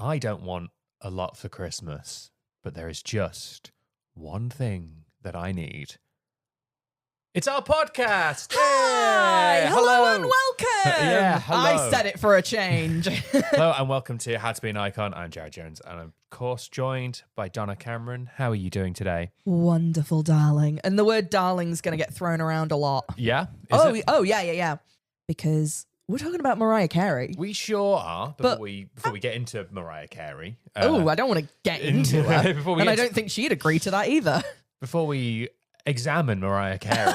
I don't want a lot for Christmas, but there is just one thing that I need. It's our podcast. Hi, hello and welcome. Yeah, hello. I said it for a change. Hello and welcome to How to Be an Icon. I'm Jared Jones and I'm, of course, joined by Donna Cameron. How are you doing today? Wonderful, darling. And the word darling's going to get thrown around a lot. Yeah? Yeah. Because we're talking about Mariah Carey. We sure are. Before we get into Mariah Carey. I don't want to get into her. And I don't think she'd agree to that either. Before we examine Mariah Carey.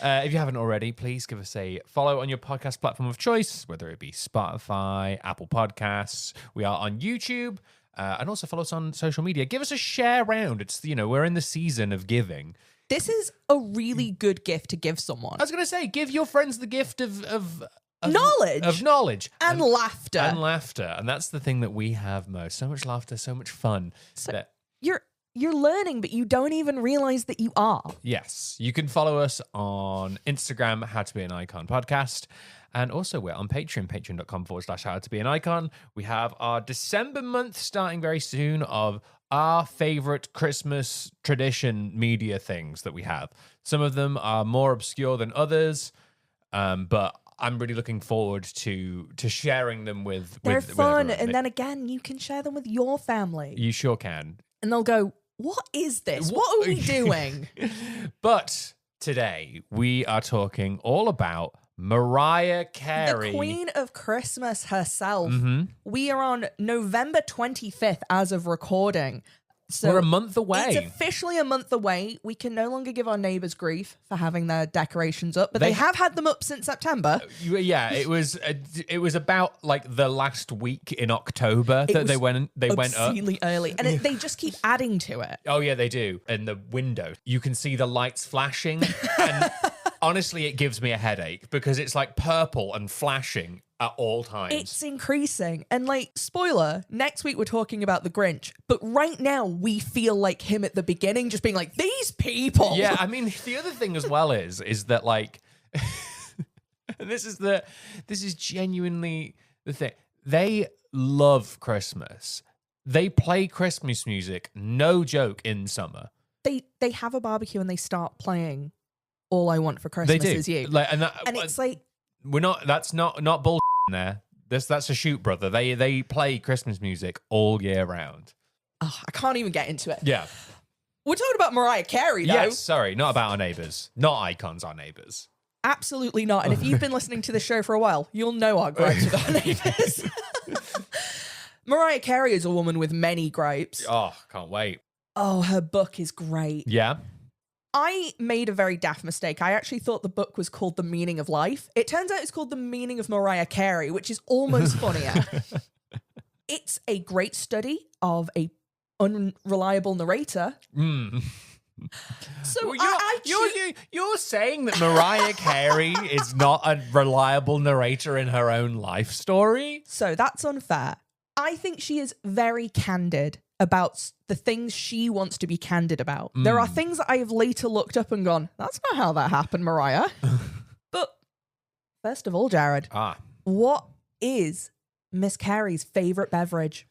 If you haven't already, please give us a follow on your podcast platform of choice, whether it be Spotify, Apple Podcasts. We are on YouTube, and also follow us on social media. Give us a share round. It's, we're in the season of giving. This is a really good gift to give someone. I was going to say, give your friends the gift of knowledge. Of knowledge. And laughter. And laughter. And that's the thing that we have most. So much laughter, so much fun. So You're learning, but you don't even realize that you are. Yes. You can follow us on Instagram, How to Be an Icon podcast. And also we're on Patreon, patreon.com/How to Be an Icon. We have our December month starting very soon of our favorite Christmas tradition media things that we have. Some of them are more obscure than others, but I'm really looking forward to sharing them with They're fun. everyone. And then again, you can share them with your family. You sure can. And they'll go, what is this? What are we doing? But today we are talking all about Mariah Carey. The Queen of Christmas herself. Mm-hmm. We are on November 25th as of recording. So we're a month away. It's officially a month away. We can no longer give our neighbours grief for having their decorations up, but they have had them up since September. Yeah, it was about like the last week in October that they went up obscenely early, and they just keep adding to it. Oh yeah, they do. In the window, you can see the lights flashing, and honestly, it gives me a headache because it's like purple and flashing at all times. It's increasing. And like, spoiler, next week we're talking about the Grinch. But right now we feel like him at the beginning, just being like, these people. Yeah, I mean, the other thing as well is that like, and this is genuinely the thing. They love Christmas. They play Christmas music, no joke, in summer. They have a barbecue and they start playing All I Want for Christmas Is You. Like, and it's like, that's not bullshit in there. That's a shoot, brother. They play Christmas music all year round. Oh, I can't even get into it. Yeah. We're talking about Mariah Carey, though. Yes, sorry, not about our neighbours. Not icons, our neighbours. Absolutely not. And if you've been listening to the show for a while, you'll know our gripes with our neighbours. Mariah Carey is a woman with many gripes. Oh, can't wait. Oh, her book is great. Yeah. I made a very daft mistake. I actually thought the book was called The Meaning of Life. It turns out it's called The Meaning of Mariah Carey, which is almost funnier. It's a great study of a unreliable narrator. Mm. So well, you're saying that Mariah Carey is not a reliable narrator in her own life story? So that's unfair. I think she is very candid about the things she wants to be candid about. There are things that I have later looked up and gone, that's not how that happened, Mariah. But first of all, Jared, what is Miss Carey's favourite beverage?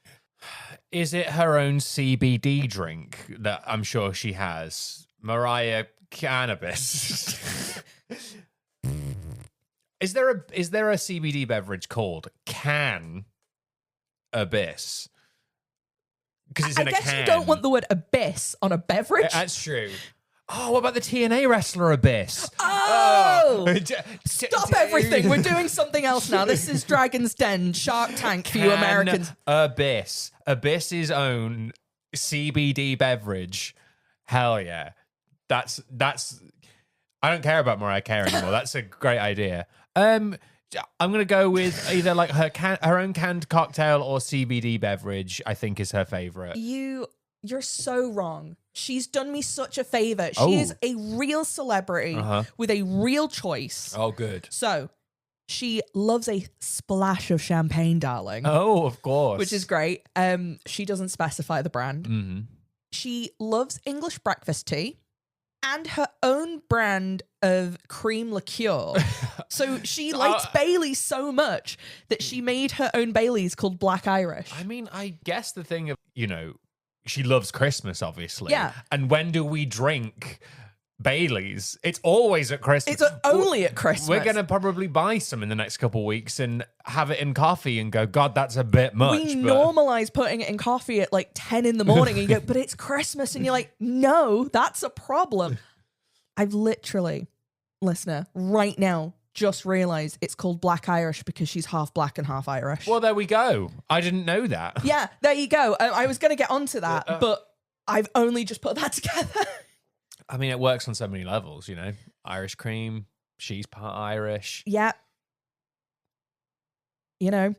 Is it her own CBD drink that I'm sure she has? Mariah Cannabis. Is there a CBD beverage called Can Abyss? Because it's in a can. I guess you don't want the word abyss on a beverage. That's true. Oh, what about the TNA wrestler Abyss? Oh! Stop everything. We're doing something else now. This is Dragon's Den, Shark Tank for you Americans. Abyss. Abyss's own CBD beverage. Hell yeah. That's. I don't care about Mariah Carey anymore. That's a great idea. I'm going to go with either like her own canned cocktail or CBD beverage, I think is her favorite. You're so wrong. She's done me such a favor. She is a real celebrity with a real choice. Oh, good. So she loves a splash of champagne, darling. Oh, of course. Which is great. She doesn't specify the brand. Mm-hmm. She loves English breakfast tea. and her own brand of cream liqueur. So she liked Baileys so much that she made her own Baileys called Black Irish. I mean, I guess the thing of, she loves Christmas, obviously. Yeah. And when do we drink Baileys? It's always at Christmas. It's only at Christmas. We're going to probably buy some in the next couple of weeks and have it in coffee and go, God, that's a bit much. We normalize putting it in coffee at like 10 in the morning and you go, but it's Christmas. And you're like, no, that's a problem. I've literally, listener, right now, just realized it's called Black Irish because she's half black and half Irish. Well, there we go. I didn't know that. Yeah, there you go. I was going to get onto that, but I've only just put that together. I mean, it works on so many levels, Irish cream, she's part Irish. Yeah. You know.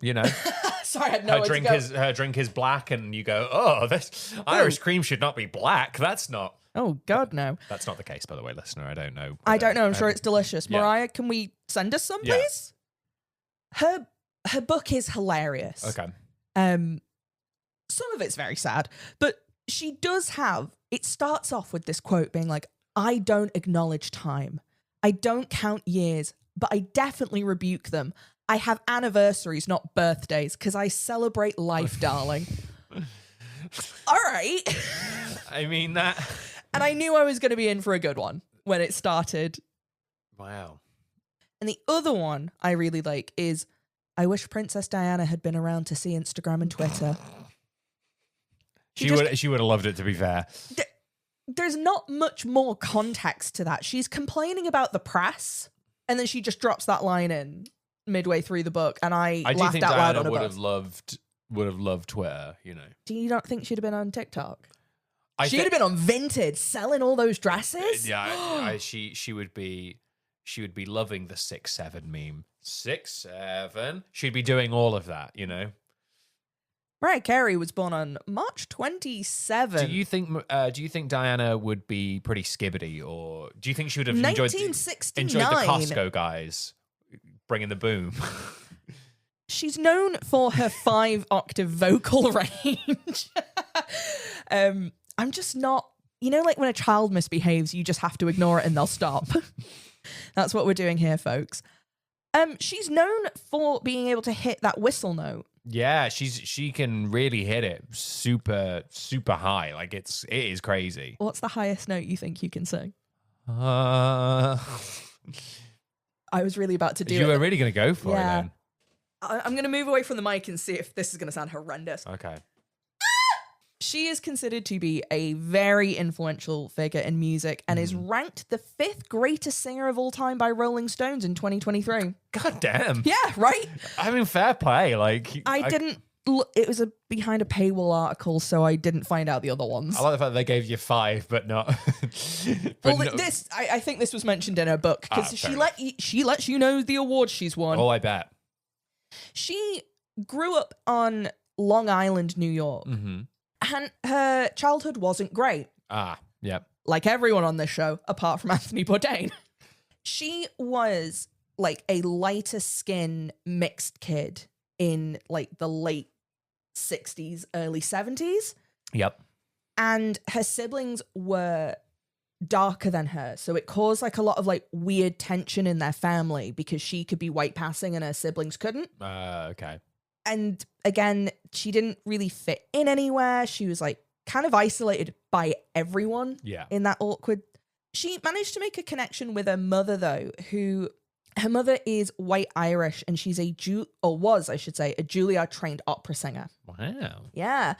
Sorry, I had no her drink is black, and you go, oh, this Irish cream should not be black. That's not. Oh, God, no. That's not the case, by the way, listener. I don't know. I don't know. I'm sure it's delicious. Yeah. Mariah, can we send us some, please? Her book is hilarious. Okay. Some of it's very sad, but she does have, it starts off with this quote being like, I don't acknowledge time. I don't count years, but I definitely rebuke them. I have anniversaries, not birthdays, because I celebrate life, darling. All right. I mean, that... And I knew I was going to be in for a good one when it started. Wow. And the other one I really like is, I wish Princess Diana had been around to see Instagram and Twitter. She would have loved it, to be fair. There's not much more context to that. She's complaining about the press, and then she just drops that line in midway through the book, and I laughed out loud on her. would have loved Twitter, Do you not think she'd have been on TikTok? She'd have been on Vinted selling all those dresses. Yeah, she would be loving the 6'7" meme. 6'7". She'd be doing all of that, Mariah Carey was born on March 27th. Do you think Diana would be pretty skibbity, or do you think she would have enjoyed the Costco guys bringing the boom? She's known for her 5-octave vocal range. I'm just not, like when a child misbehaves, you just have to ignore it and they'll stop. That's what we're doing here, folks. She's known for being able to hit that whistle note. Yeah, she can really hit it super, super high. Like it is crazy. What's the highest note you think you can sing? I was really about to do it. You were really going to go for it then. I'm going to move away from the mic and see if this is going to sound horrendous. Okay. She is considered to be a very influential figure in music and is ranked the 5th greatest singer of all time by Rolling Stones in 2023. God damn. Yeah, right? I mean, fair play. Like I didn't look, it was behind a paywall article, so I didn't find out the other ones. I like the fact that they gave you 5, but not. I think this was mentioned in her book because she lets you know the awards she's won. Oh, I bet. She grew up on Long Island, New York. Mm-hmm. And her childhood wasn't great. Yep. Like everyone on this show, apart from Anthony Bourdain. She was like a lighter skin mixed kid in like the late 60s, early 70s. Yep. And her siblings were darker than her. So it caused like a lot of like weird tension in their family because she could be white passing and her siblings couldn't. Okay. And again, she didn't really fit in anywhere. She was like kind of isolated by everyone in that awkward. She managed to make a connection with her mother, though, her mother is white Irish and she's a Juilliard trained opera singer. Wow. Yeah.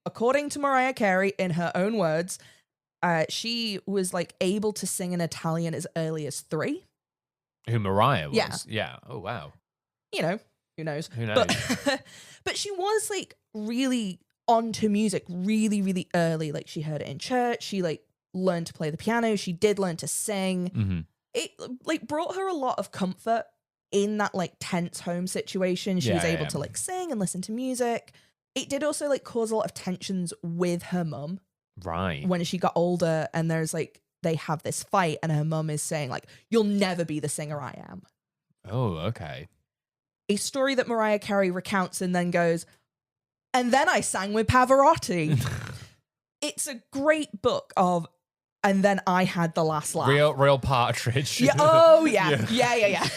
According to Mariah Carey, in her own words, she was like able to sing in Italian as early as 3. Who Mariah was? Yeah. Oh, wow. Who knows? Who knows? But she was like really onto music really, really early. Like she heard it in church. She like learned to play the piano. She did learn to sing. Mm-hmm. It like brought her a lot of comfort in that like tense home situation. She was able to like sing and listen to music. It did also like cause a lot of tensions with her mum. Right. When she got older and there's like, they have this fight and her mum is saying like, you'll never be the singer I am. Oh, okay. A story that Mariah Carey recounts and then goes, and then I sang with Pavarotti. It's a great book of And then I had the last laugh. Real partridge. Yeah. Oh, yeah. Yeah.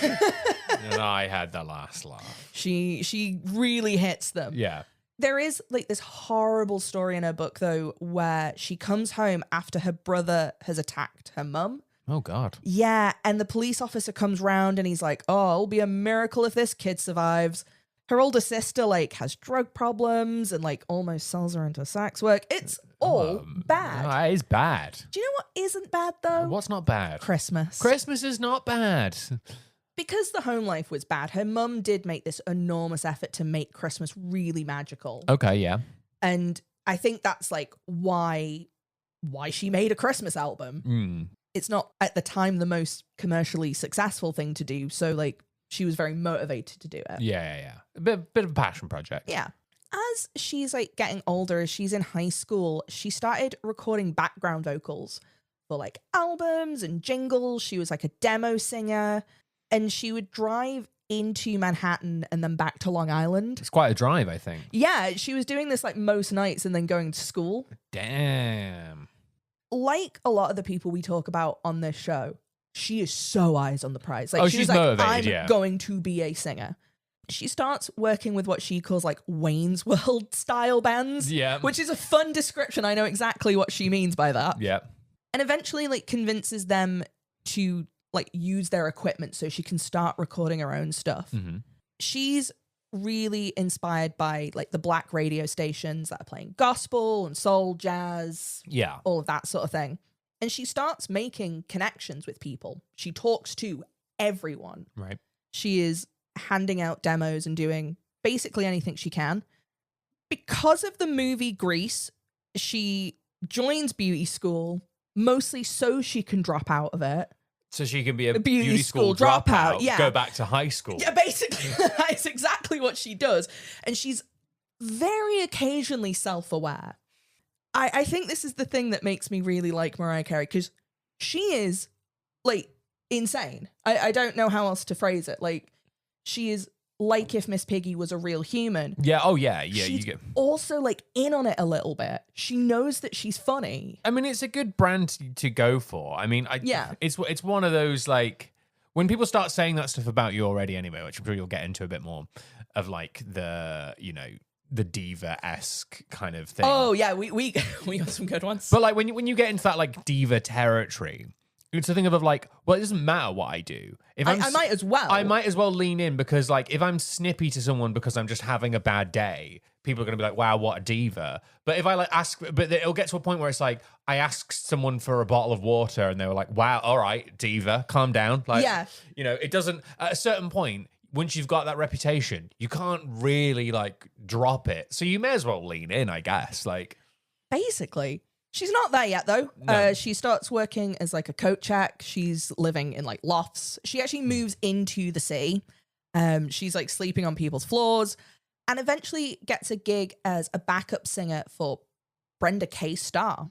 And I had the last laugh. She really hits them. Yeah. There is like this horrible story in her book, though, where she comes home after her brother has attacked her mum. Oh, God. Yeah. And the police officer comes round and he's like, oh, it'll be a miracle if this kid survives. Her older sister, like, has drug problems and, like, almost sells her into sex work. It's all bad. It is bad. Do you know what isn't bad, though? What's not bad? Christmas. Christmas is not bad. Because the home life was bad, her mum did make this enormous effort to make Christmas really magical. Okay, yeah. And I think that's, like, why she made a Christmas album. It's not, at the time, the most commercially successful thing to do. So, like, she was very motivated to do it. Yeah. A bit of a passion project. Yeah. As she's like getting older, as she's in high school, she started recording background vocals for like albums and jingles. She was like a demo singer, and she would drive into Manhattan and then back to Long Island. It's quite a drive, I think. Yeah, she was doing this like most nights and then going to school. Damn. Like a lot of the people we talk about on this show, she is so eyes on the prize. Like, she's like, motivated, I'm going to be a singer. She starts working with what she calls like Wayne's World style bands. Yeah. Which is a fun description. I know exactly what she means by that. Yeah. And eventually like convinces them to like use their equipment so she can start recording her own stuff. Mm-hmm. She's really inspired by like the black radio stations that are playing gospel and soul, jazz, all of that sort of thing. And she starts making connections with people. She talks to everyone. Right. She is handing out demos and doing basically anything she can. Because of the movie Grease, she joins beauty school, mostly so she can drop out of it. So she can be a beauty school dropout. Yeah. Go back to high school. Yeah, basically. That's exactly what she does. And she's very occasionally self-aware. I think this is the thing that makes me really like Mariah Carey, because she is, like, insane. I don't know how else to phrase it. Like, she is like if Miss Piggy was a real human. Yeah, oh yeah. She's also, like, in on it a little bit. She knows that she's funny. I mean, it's a good brand to go for. I mean, it's one of those, like, when people start saying that stuff about you already anyway, which I'm sure you'll get into a bit more, of, like, the, you know, the diva-esque kind of thing. Oh yeah, we got some good ones. But like when you get into that like diva territory, it's a thing of like, well, it doesn't matter what I do. If I might as well. I might as well lean in, because like if I'm snippy to someone because I'm just having a bad day, people are going to be like, wow, what a diva. But if I like ask, but it'll get to a point where it's like, I asked someone for a bottle of water and they were like, wow, all right, diva, calm down. Like, you know, it doesn't, at a certain point, once you've got that reputation, you can't really like drop it. So you may as well lean in, I guess. Like, basically, she's not there yet though. No. She starts working as like a coat check. She's living in like lofts. She actually moves into the city. She's like sleeping on people's floors, and eventually gets a gig as a backup singer for Brenda K. Starr.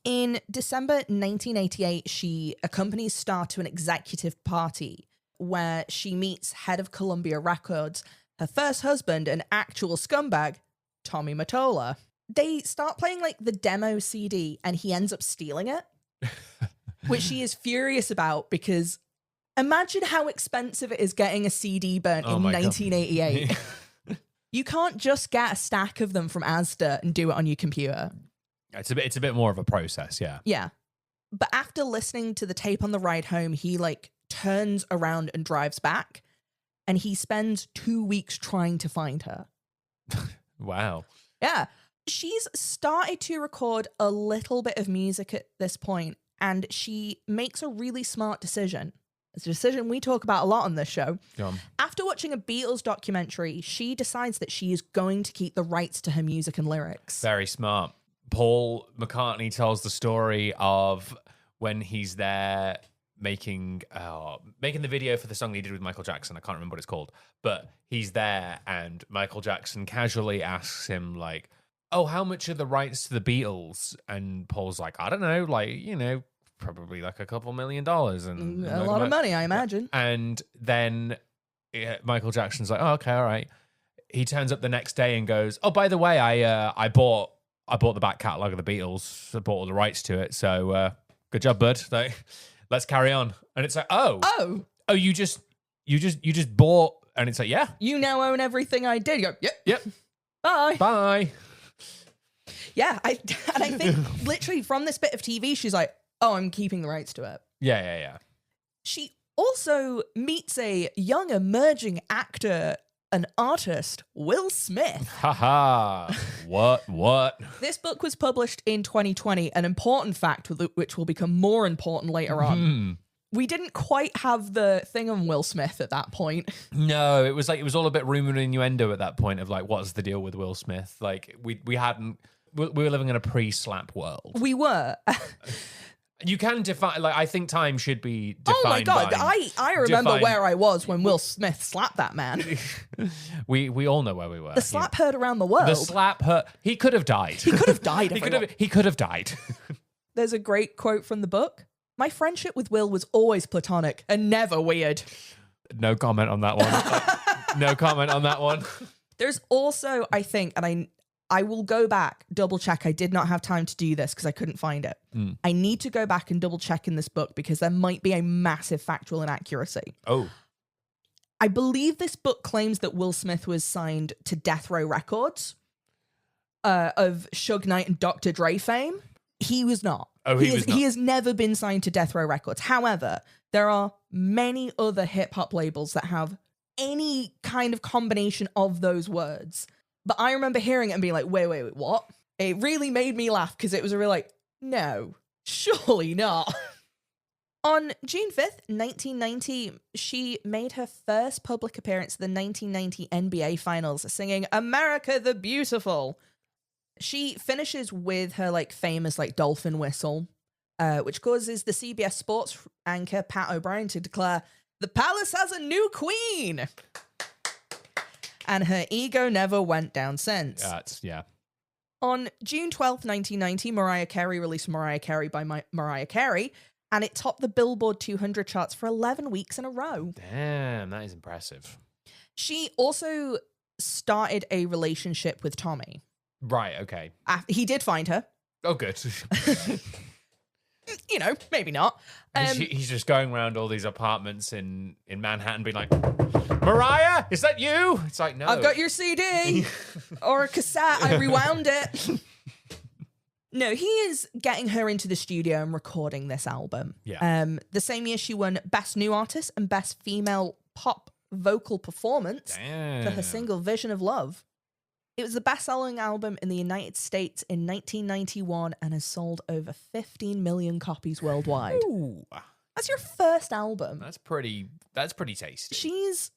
In December 1988, she accompanies Starr to an executive party where she meets head of Columbia Records, her first husband, an actual scumbag, Tommy Mottola. They start playing like the demo CD and he ends up stealing it, which she is furious about, because imagine how expensive it is getting a CD burnt in 1988. You can't just get a stack of them from Asda and do it on your computer. It's a bit more of a process, yeah. Yeah. But after listening to the tape on the ride home, he like turns around and drives back, and he spends 2 weeks trying to find her. Wow. Yeah. She's started to record a little bit of music at this point, and she makes a really smart decision. It's a decision we talk about a lot on this show. After watching a Beatles documentary, she decides that she is going to keep the rights to her music and lyrics. Very smart. Paul McCartney tells the story of when he's there making the video for the song he did with Michael Jackson. I can't remember what it's called, but he's there and Michael Jackson casually asks him like, oh, how much are the rights to the Beatles? And Paul's like, I don't know, like, you know, probably like $2 million. And a lot of money, I imagine. And then Michael Jackson's like, oh, okay, all right. He turns up the next day and goes, oh, by the way, I bought I bought the back catalogue of the Beatles. I bought all the rights to it. So good job, bud. Like, let's carry on. And it's like, oh, you just bought. And it's like, yeah, you now own everything I did. You go, yep. Bye. Yeah, I think literally from this bit of TV, she's like, oh, I'm keeping the rights to it. Yeah. She also meets a young emerging actor, an artist, Will Smith. Haha. What? This book was published in 2020, an important fact which will become more important later on. We didn't quite have the thing on Will Smith at that point. No, it was all a bit rumor and innuendo at that point of like, what's the deal with Will Smith? Like we were living in a pre-slap world. We were. You can define, like, I think time should be defined. Oh my God, I remember where I was when Will Smith slapped that man. we all know where we were. The slap hurt around the world. The slap hurt. He could have died. He could have died. He could have died. There's a great quote from the book. My friendship with Will was always platonic and never weird. No comment on that one. No comment on that one. There's also, I think, and I will go back, double check. I did not have time to do this because I couldn't find it. I need to go back and double check in this book because there might be a massive factual inaccuracy. Oh. I believe this book claims that Will Smith was signed to Death Row Records of Suge Knight and Dr. Dre fame. He was not. Oh, he was not. He has never been signed to Death Row Records. However, there are many other hip-hop labels that have any kind of combination of those words. But I remember hearing it and being like, wait, what? It really made me laugh because it was really like, no, surely not. On June 5th, 1990, she made her first public appearance at the 1990 NBA Finals, singing America the Beautiful. She finishes with her like famous like dolphin whistle, which causes the CBS Sports anchor Pat O'Brien to declare, "The palace has a new queen." And her ego never went down since. Yeah. On June 12th, 1990, Mariah Carey released Mariah Carey by Mariah Carey, and it topped the Billboard 200 charts for 11 weeks in a row. Damn, that is impressive. She also started a relationship with Tommy. Right, okay. He did find her. Oh, good. You know, maybe not. He's just going around all these apartments in Manhattan being like, Mariah, is that you? It's like, no. I've got your CD or a cassette. I rewound it. No, he is getting her into the studio and recording this album. Yeah. The same year she won Best New Artist and Best Female Pop Vocal Performance for her single Vision of Love. It was the best-selling album in the United States in 1991 and has sold over 15 million copies worldwide. Ooh. That's your first album. That's pretty tasty. She's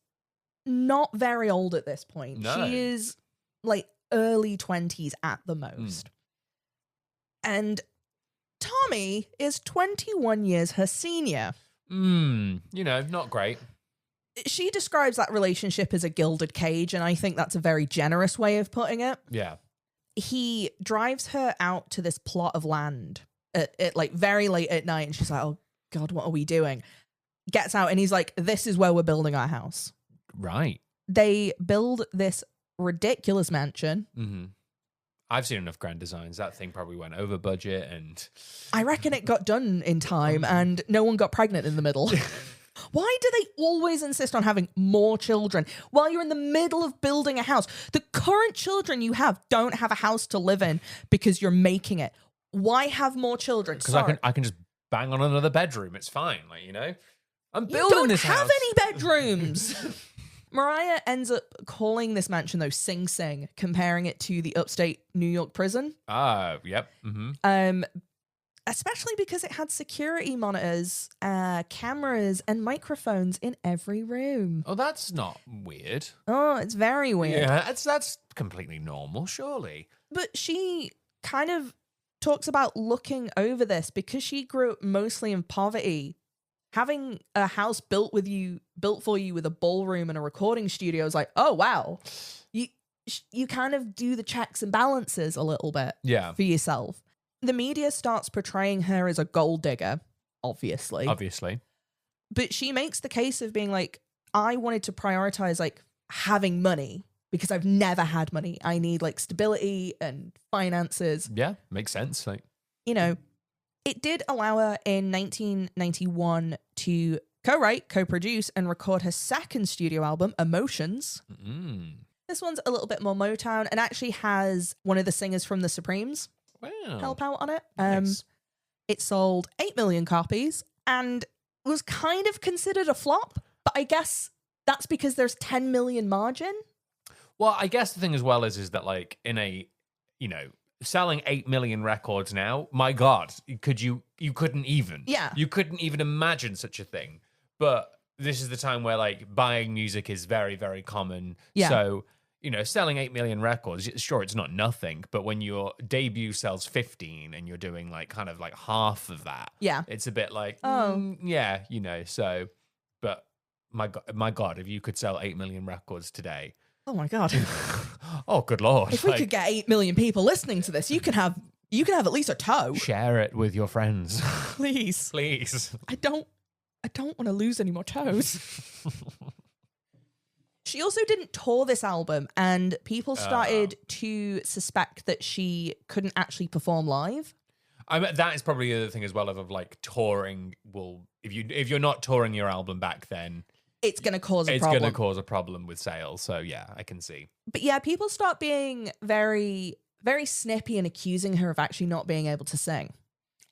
not very old at this point. No. She is like early 20s at the most. And Tommy is 21 years her senior. Not great. She describes that relationship as a gilded cage, and I think that's a very generous way of putting it. Yeah. He drives her out to this plot of land at like very late at night, and she's like, oh God, what are we doing? Gets out and he's like, this is where we're building our house. Right. They build this ridiculous mansion. Mm-hmm. I've seen enough grand designs. That thing probably went over budget, and I reckon it got done in time and no one got pregnant in the middle. Why do they always insist on having more children while you're in the middle of building a house? The current children you have don't have a house to live in because you're making it. Why have more children? Because I can just bang on another bedroom. It's fine. I'm building you don't this have house. any bedrooms. Mariah ends up calling this mansion though Sing Sing, comparing it to the upstate New York prison. Yep. Mm-hmm. Especially because it had security monitors, cameras, and microphones in every room. Oh, that's not weird. Oh, it's very weird. Yeah, that's completely normal, surely. But she kind of talks about looking over this because she grew up mostly in poverty. Having a house built for you with a ballroom and a recording studio is like, oh wow, you kind of do the checks and balances a little bit, for yourself. The media starts portraying her as a gold digger, obviously. But she makes the case of being like, I wanted to prioritize like having money because I've never had money. I need like stability and finances. Yeah, makes sense. Like, You know, it did allow her in 1991 to co-write, co-produce, and record her second studio album, Emotions. This one's a little bit more Motown and actually has one of the singers from the Supremes help out on it. Nice. It sold 8 million copies and was kind of considered a flop, but I guess that's because there's 10 million margin. Well, I guess the thing as well is that like in a, you know, selling 8 million records now, my God, you couldn't even. Yeah. You couldn't even imagine such a thing. But this is the time where like buying music is very, very common. Yeah. So, you know, selling 8 million records, sure, it's not nothing. But when your debut sells 15 and you're doing like kind of like half of that, it's a bit like, yeah, you know, so, but my God, if you could sell 8 million records today. Oh my God. Oh, good Lord. If we could get 8 million people listening to this, you can have at least a toe. Share it with your friends. Please. Please. I don't want to lose any more toes. She also didn't tour this album, and people started to suspect that she couldn't actually perform live. I mean, that is probably the other thing as well of like touring will, if you're not touring your album back then, it's going to cause a problem. It's going to cause a problem with sales. So yeah, I can see. But yeah, people start being very, very snippy and accusing her of actually not being able to sing.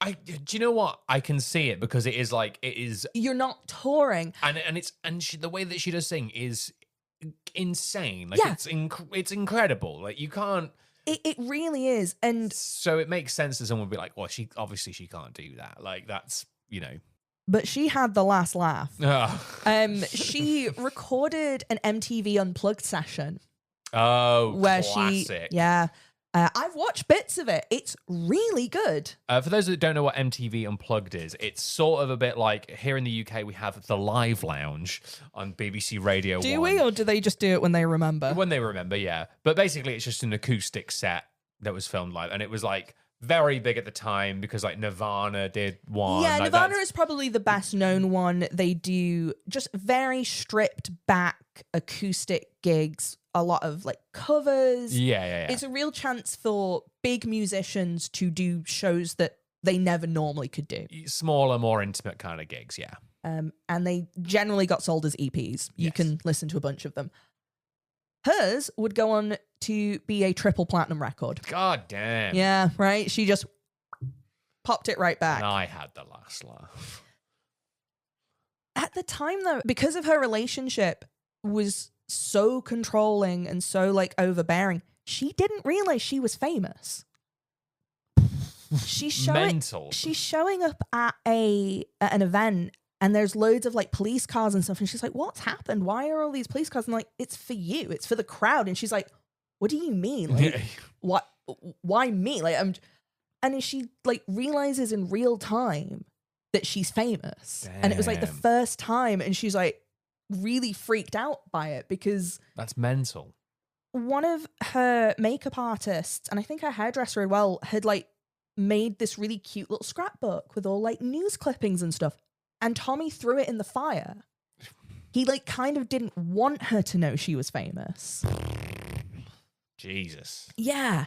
Do you know what? I can see it because it is. You're not touring, and the way that she does sing is insane. Like Yeah. it's incredible. Like you can't. It really is, and So it makes sense that someone would be like, well, she can't do that. Like that's, you know. but she had the last laugh. Ugh. She recorded an MTV Unplugged session. Oh, where classic. I've watched bits of it. It's really good. For those that don't know what MTV Unplugged is, it's sort of a bit like here in the UK we have the Live Lounge on BBC Radio 1. Do we, or do they just do it when they remember? When they remember, yeah. But basically it's just an acoustic set that was filmed live, and it was like very big at the time because like Nirvana did one. Yeah, like, Nirvana is probably the best known one. They do just very stripped back acoustic gigs, a lot of like covers. Yeah. It's a real chance for big musicians to do shows that they never normally could do. Smaller, more intimate kind of gigs, yeah. And they generally got sold as EPs. You Yes. can listen to a bunch of them. Hers would go on to be a triple platinum record. God damn. Yeah, right? She just popped it right back. And I had the last laugh. At the time, though, because of her relationship was so controlling and so like overbearing, she didn't realize she was famous. She's Mental. showing up at an event, and there's loads of like police cars and stuff, and she's like, "What's happened? Why are all these police cars?" And like, "It's for you. It's for the crowd." And she's like, "What do you mean? Like, what? Why me? Like, I'm." And then she like realizes in real time that she's famous, and it was like the Damn. first time, and she's like really freaked out by it because That's mental. one of her makeup artists, and I think her hairdresser as well, had like made this really cute little scrapbook with all like news clippings and stuff, and Tommy threw it in the fire. He like kind of didn't want her to know she was famous. Jesus. Yeah.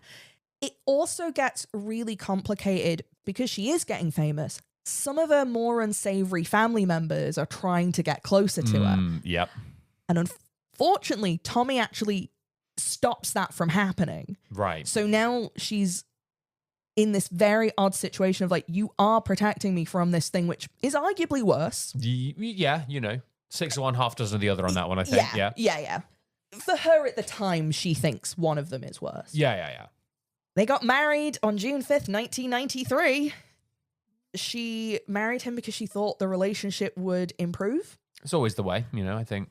It also gets really complicated because she is getting famous. Some of her more unsavory family members are trying to get closer to her. Yep. And unfortunately, Tommy actually stops that from happening. Right. So now she's in this very odd situation of like, you are protecting me from this thing, which is arguably worse. Yeah, you know, 6 of one, half dozen of the other on that one, I think. Yeah. For her at the time, she thinks one of them is worse. Yeah. They got married on June 5th, 1993. She married him because she thought the relationship would improve. It's always the way, you know, I think.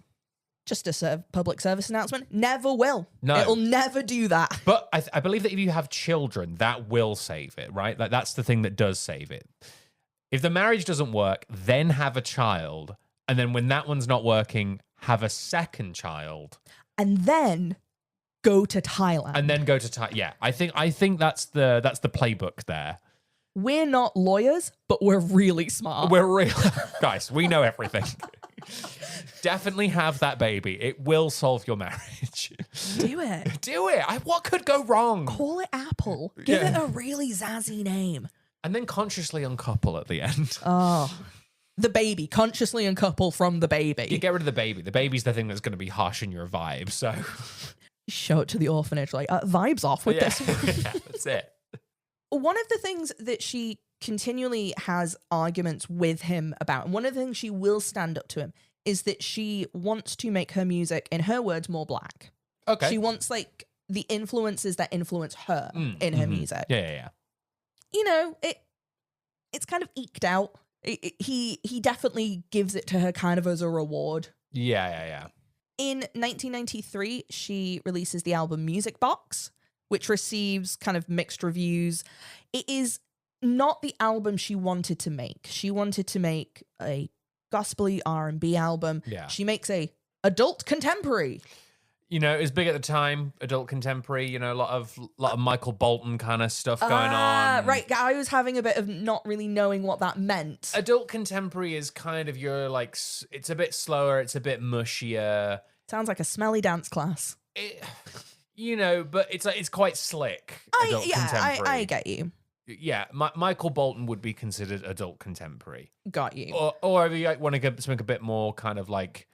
Just a public service announcement. Never will. No. It'll never do that. But I believe that if you have children, that will save it, right? Like that's the thing that does save it. If the marriage doesn't work, then have a child. And then when that one's not working, have a second child. And then go to Thailand. And then go to Thailand. Yeah, I think that's the playbook there. We're not lawyers, but we're really smart. We're real guys. We know everything. Definitely have that baby. It will solve your marriage. Do it. Do it. What could go wrong? Call it Apple. Give it a really zazzy name. And then consciously uncouple at the end. Oh. The baby. Consciously uncouple from the baby. You get rid of the baby. The baby's the thing that's going to be harshing your vibe, so... Show it to the orphanage, like, vibes off with this one. Yeah, that's it. One of the things that she continually has arguments with him about, and one of the things she will stand up to him, is that she wants to make her music, in her words, more black. Okay. She wants, like, the influences that influence her in her music. Yeah. You know, it's kind of eked out. He definitely gives it to her kind of as a reward. Yeah. In 1993, she releases the album Music Box, which receives kind of mixed reviews. It is not the album she wanted to make. She wanted to make a gospel-y R&B album. Yeah. She makes a adult contemporary. You know, it was big at the time, adult contemporary, you know, a lot of Michael Bolton kind of stuff going on. Right. I was having a bit of not really knowing what that meant. Adult contemporary is kind of your, like, it's a bit slower, it's a bit mushier. Sounds like a smelly dance class. You know, but it's quite slick. Contemporary. I get you. Yeah, Michael Bolton would be considered adult contemporary. Got you. Or if you want to get something a bit more kind of like,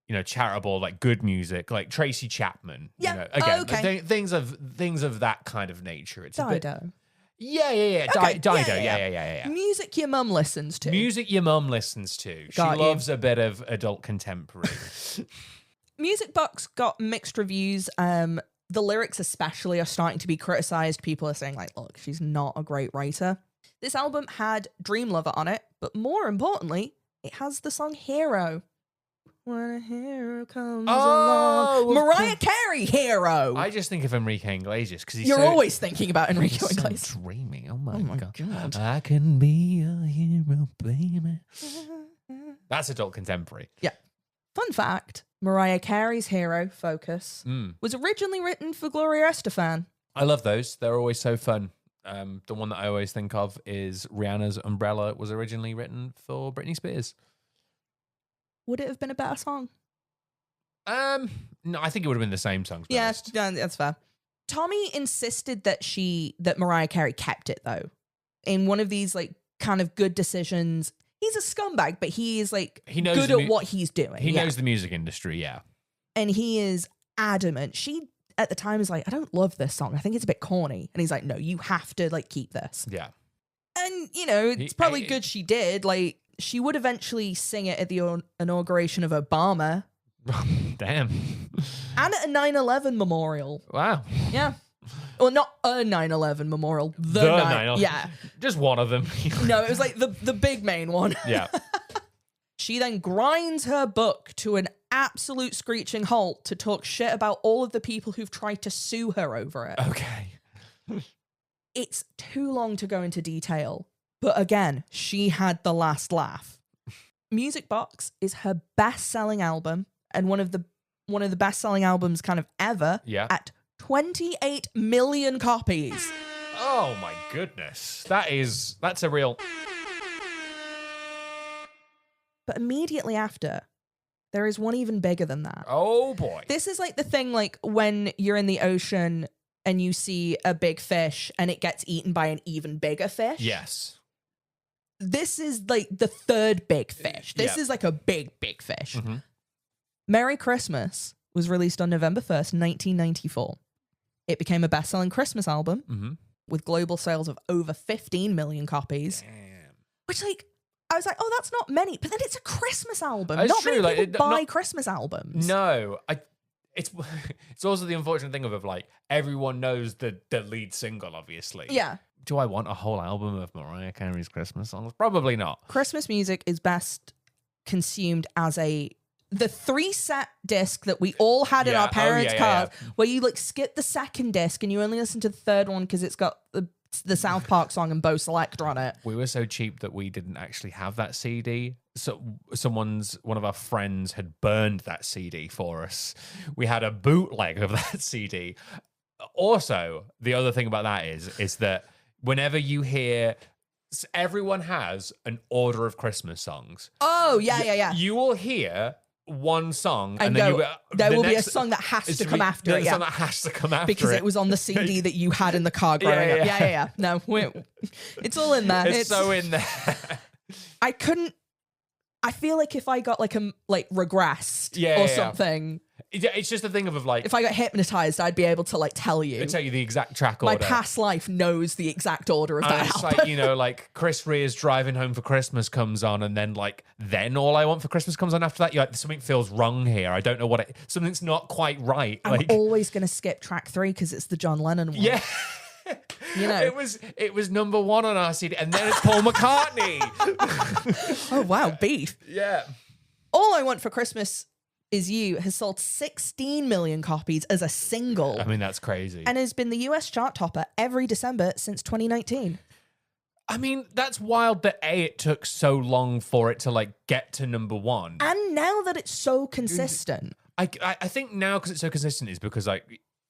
you know, charitable, like good music, like Tracy Chapman. Yeah. You know, again, okay. things of that kind of nature. It's Dido. a bit. Yeah. Okay, Dido. yeah. Yeah. Music your mum listens to. Music your mum listens to. Got She you. loves a bit of adult contemporary. Music Box got mixed reviews. The lyrics especially are starting to be criticized. People are saying, like, look, she's not a great writer. This album had Dream Lover on it, but more importantly, it has the song Hero. When a hero comes along. Mariah Carey, Hero. I just think of Enrique Iglesias because You're always thinking about Enrique he's Iglesias. so dreamy. Oh my god. God. I can be a hero, baby. That's adult contemporary. Yeah. Fun fact, Mariah Carey's Hero, Focus, Mm. was originally written for Gloria Estefan. I love those. They're always so fun. The one that I always think of is Rihanna's Umbrella was originally written for Britney Spears. Would it have been a better song? No, I think it would have been the same song. Yeah, that's fair. Tommy insisted that Mariah Carey kept it, though. In one of these, like, kind of good decisions. He's a scumbag, but he is, like, good at what he's doing. He knows the music industry, yeah. And he is adamant. She, at the time, is like, I don't love this song. I think it's a bit corny. And he's like, no, you have to, like, keep this. Yeah. And, you know, it's probably good she did. Like, she would eventually sing it at the inauguration of Obama. Damn. And at a 9/11 memorial. Wow. Yeah. Well, not a 9/11 memorial. The 9/11. Yeah. Just one of them. No, it was like the big main one. Yeah. She then grinds her book to an absolute screeching halt to talk shit about all of the people who've tried to sue her over it. Okay. It's too long to go into detail, but again, she had the last laugh. Music Box is her best-selling album and one of the best-selling albums kind of ever. Yeah. At 28 million copies. Oh my goodness. That's a real. But immediately after, there is one even bigger than that. Oh boy. This is like the thing, like when you're in the ocean and you see a big fish and it gets eaten by an even bigger fish. Yes. This is like the third big fish. This is like a big fish. Mm-hmm. Merry Christmas was released on November 1st, 1994. It became a best-selling Christmas album with global sales of over 15 million copies. Damn. Which, like, I was like, oh, that's not many. But then it's a Christmas album. That's Not true, many like, people buy Christmas albums. No. It's also the unfortunate thing of like everyone knows the lead single, obviously. Yeah. Do I want a whole album of Mariah Carey's Christmas songs? Probably not. Christmas music is best consumed as the 3-set disc that we all had in our parents' cars, where you like skip the second disc and you only listen to the third one because it's got the South Park song and Bo Selector on it. We were so cheap that we didn't actually have that CD. So one of our friends had burned that CD for us. We had a bootleg of that CD. Also, the other thing about that is that whenever you hear everyone has an order of Christmas songs. Oh, yeah. You will hear one song and then go, there will be a song that has to come after it. Yeah. Song that has to come after because it was on the CD that you had in the car growing up. Yeah. No, it's all in there. It's so in there. I feel like if I got regressed or something. It's just a thing of like, if I got hypnotized, I'd be able to tell you. I'd tell you the exact track order. My past life knows the exact order of that it's album. like Chris Rea's Driving Home for Christmas comes on, and then then All I Want for Christmas comes on after that. You're like, something feels wrong here. I don't know something's not quite right. I'm always going to skip track 3 because it's the John Lennon one. Yeah. It was number 1 on our CD, and then it's Paul McCartney. Oh, wow, beef. Yeah. All I Want for Christmas Is You has sold 16 million copies as a single. I mean, that's crazy. And has been the US chart topper every December since 2019. I mean, that's wild that it took so long for it to get to number 1. And now that it's so consistent. I think now because it's so consistent is because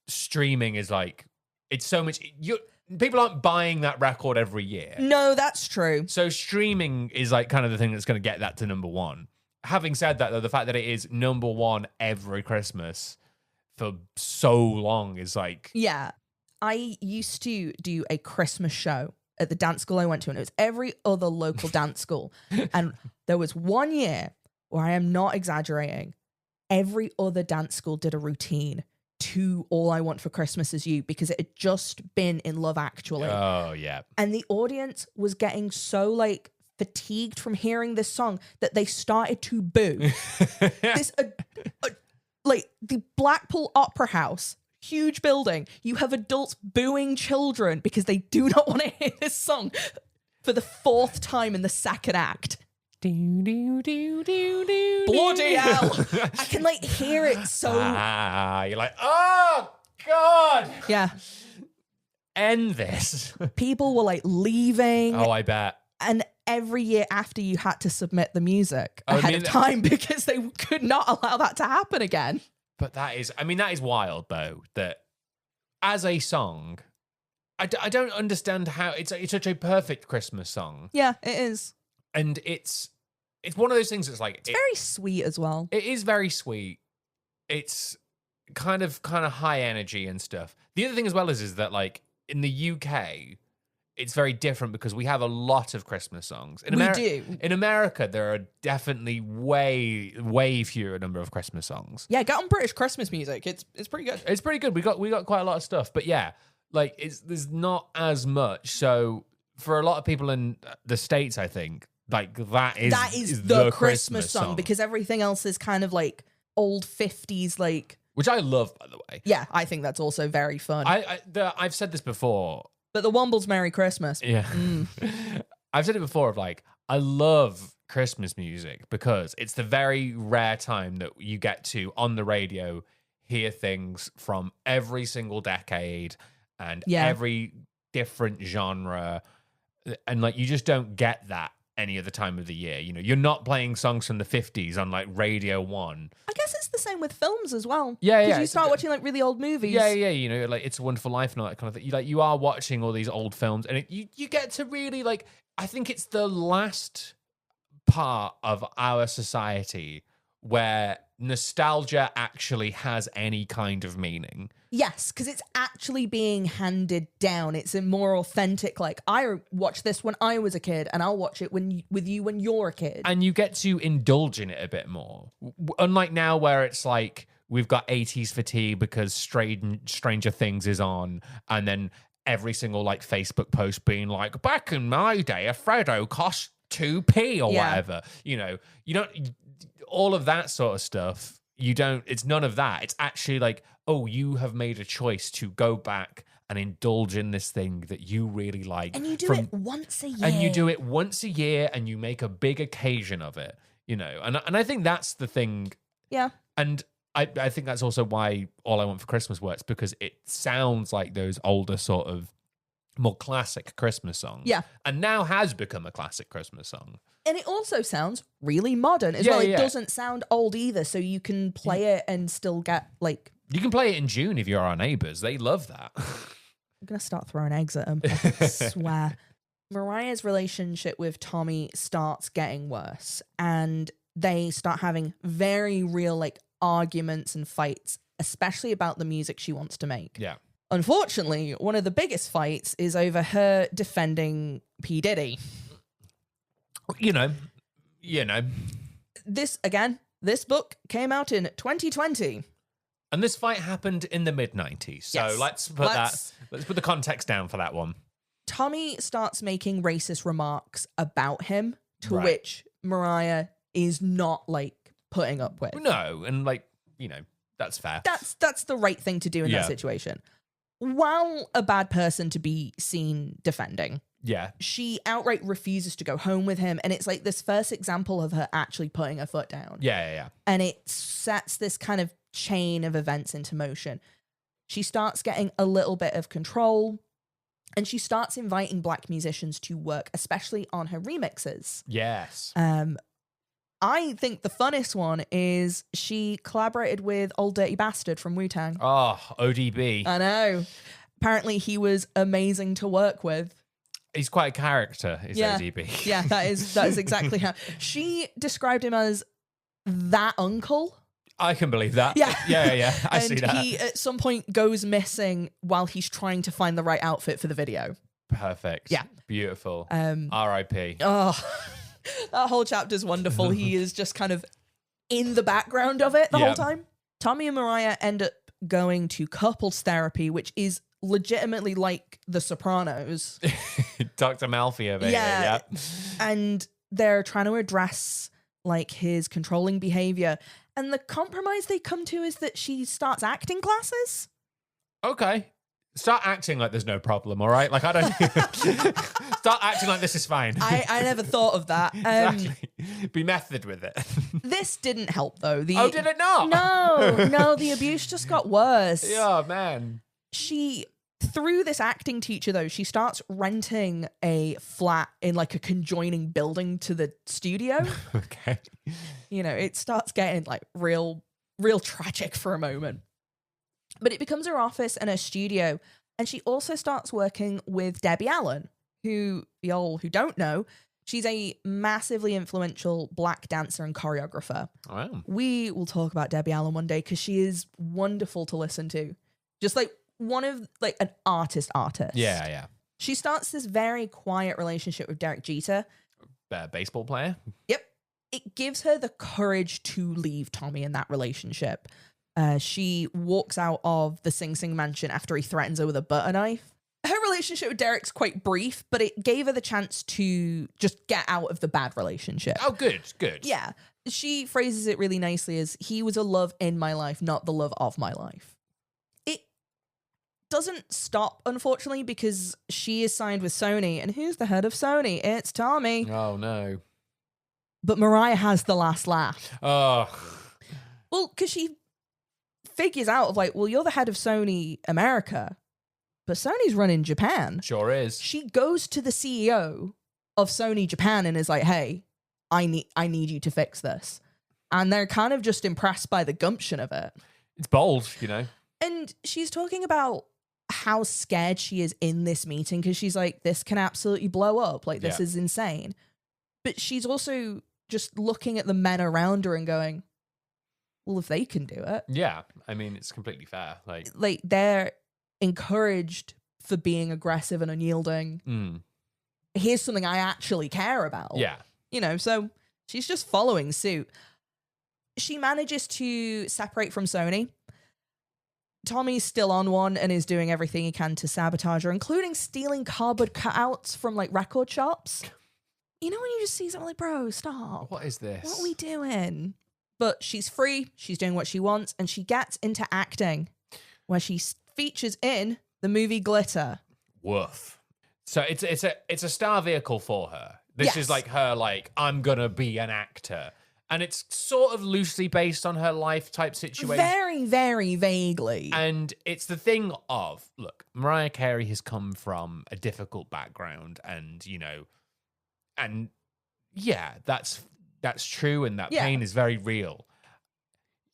streaming is it's so much. People aren't buying that record every year. No, that's true. So streaming is kind of the thing that's going to get that to number 1. Having said that, though, the fact that it is number 1 every Christmas for so long is Yeah. I used to do a Christmas show at the dance school I went to, and it was every other local dance school. And there was one year where I am not exaggerating. Every other dance school did a routine to All I Want for Christmas Is You because it had just been in Love Actually. Oh, yeah. And the audience was getting so fatigued from hearing this song that they started to boo. The Blackpool Opera House, huge building, you have adults booing children because they do not want to hear this song for the 4th time in the 2nd act. Bloody hell. I can hear it so. You're oh God. Yeah. End this. People were leaving. Oh, I bet. And every year after, you had to submit the music ahead of time because they could not allow that to happen again. But that is wild, though, that as a song, I don't understand how it's such a perfect Christmas song. Yeah, it is. And it's one of those things that's it's very sweet as well. It is very sweet. It's kind of high energy and stuff. The other thing as well is that in the UK, it's very different because we have a lot of Christmas songs. We do. In America, there are definitely way fewer number of Christmas songs. Yeah, get on British Christmas music. It's pretty good. It's pretty good. We got quite a lot of stuff. But yeah, there's not as much. So for a lot of people in the States, I think, that is the Christmas song because everything else is kind of old 50s which I love, by the way. Yeah, I think that's also very fun. I've said this before. But the Womble's Merry Christmas. Yeah. I've said it before of I love Christmas music because it's the very rare time that you get to, on the radio, hear things from every single decade and every different genre. And you just don't get that any other time of the year. You're not playing songs from the 50s on Radio 1. I guess it's the same with films as well. Yeah. Because you start watching really old movies. Yeah. It's a Wonderful Life and all that kind of thing. You are watching all these old films, and you get to really I think it's the last part of our society where nostalgia actually has any kind of meaning. Yes, because it's actually being handed down. It's a more authentic, I watched this when I was a kid, and I'll watch it with you when you're a kid. And you get to indulge in it a bit more. Unlike now where it's we've got 80s fatigue because Stranger Things is on, and then every single Facebook post being back in my day, a Freddo cost 2p or whatever. You don't, all of that sort of stuff. It's none of that. It's actually you have made a choice to go back and indulge in this thing that you really like. And you do it once a year. And you do it once a year, and you make a big occasion of it, And I think that's the thing. Yeah. And I think that's also why All I Want for Christmas works, because it sounds like those older sort of more classic Christmas songs. Yeah. And now has become a classic Christmas song. And it also sounds really modern as well. It doesn't sound old either, so you can play it and still get You can play it in June if you're our neighbours. They love that. I'm going to start throwing eggs at them. I swear. Mariah's relationship with Tommy starts getting worse, and they start having very real like arguments and fights, especially about the music she wants to make. Yeah. Unfortunately, one of the biggest fights is over her defending P. Diddy. You know. This book came out in 2020. And this fight happened in the mid-90s. So Yes. let's put the context down for that one. Tommy starts making racist remarks about him, to Right. which Mariah is not like putting up with. No, and like, that's fair. That's the right thing to do in that situation. While a bad person to be seen defending, Yeah. she outright refuses to go home with him, and it's like this first example of her actually putting her foot down. Yeah. And it sets this kind of chain of events into motion. She starts getting a little bit of control, and she starts inviting black musicians to work, especially on her remixes. Yes. I think the funnest one is she collaborated with Old Dirty Bastard from Wu-Tang. Oh, ODB. I know. Apparently he was amazing to work with. He's quite a character, is ODB. Yeah, that is exactly how. She described him as that uncle. I can believe that. Yeah. Yeah. I and see that. he at some point goes missing while he's trying to find the right outfit for the video. Perfect. Yeah. Beautiful. R.I.P. Oh, that whole chapter's wonderful. He is just kind of in the background of it the whole time. Tommy and Mariah end up going to couples therapy, which is legitimately like The Sopranos. Dr. Malfi over here. Yeah. And they're trying to address like his controlling behavior. And the compromise they come to is that she starts acting classes. Okay. Start acting like there's no problem, all right? Like, I don't... Start acting like this is fine. I never thought of that. Exactly. Be method with it. This didn't help, though. Oh, did it not? No, the abuse just got worse. Yeah, man. Through this acting teacher, though, she starts renting a flat in like a conjoining building to the studio. Okay. It starts getting like real tragic for a moment. But it becomes her office and her studio. And she also starts working with Debbie Allen, who, y'all who don't know, she's a massively influential black dancer and choreographer. Wow. We will talk about Debbie Allen one day because she is wonderful to listen to. Just like one of like an artist. Yeah. She starts this very quiet relationship with Derek Jeter. Baseball player? Yep. It gives her the courage to leave Tommy in that relationship. She walks out of the Sing Sing mansion after he threatens her with a butter knife. Her relationship with Derek's quite brief, but it gave her the chance to just get out of the bad relationship. Oh, good. Yeah. She phrases it really nicely as, he was a love in my life, not the love of my life. It doesn't stop, unfortunately, because she is signed with Sony. And who's the head of Sony? It's Tommy. Oh, no. But Mariah has the last laugh. Oh. Well, because she figures out of like, well, you're the head of Sony America, but Sony's running Japan. Sure is. She goes to the CEO of Sony Japan and is like, hey, I need you to fix this. And they're kind of just impressed by the gumption of it. It's bold, And she's talking about how scared she is in this meeting because she's like, this can absolutely blow up. Like, this is insane. But she's also just looking at the men around her and going, well, if they can do it. Yeah. I mean, it's completely fair. Like they're encouraged for being aggressive and unyielding. Here's something I actually care about. Yeah. So she's just following suit. She manages to separate from Sony. Tommy's still on one and is doing everything he can to sabotage her, including stealing cardboard cutouts from like record shops. When you just see something like, bro, stop. What is this? What are we doing? But she's free. She's doing what she wants. And she gets into acting where she features in the movie Glitter. Woof. So it's a star vehicle for her. This is like her, like, I'm going to be an actor. And it's sort of loosely based on her life type situation. Very, very vaguely. And it's the thing of, look, Mariah Carey has come from a difficult background and, and yeah, that's true. And that pain is very real.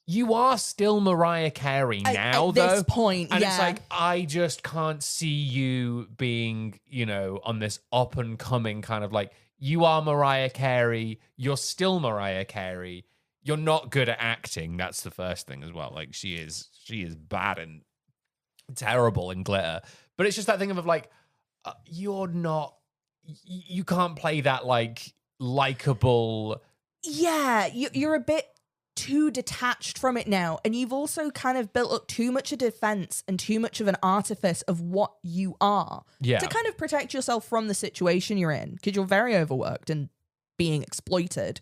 you are still Mariah Carey now, at though. this point, and yeah. it's like, I just can't see you being, on this up and coming kind of like, you are Mariah Carey. You're still Mariah Carey. You're not good at acting. That's the first thing as well. Like she is bad and terrible in Glitter. But it's just that thing of like, you're not, you can't play that like likable. Yeah, you're a bit too detached from it now. And you've also kind of built up too much a defense and too much of an artifice of what you are to kind of protect yourself from the situation you're in, because you're very overworked and being exploited.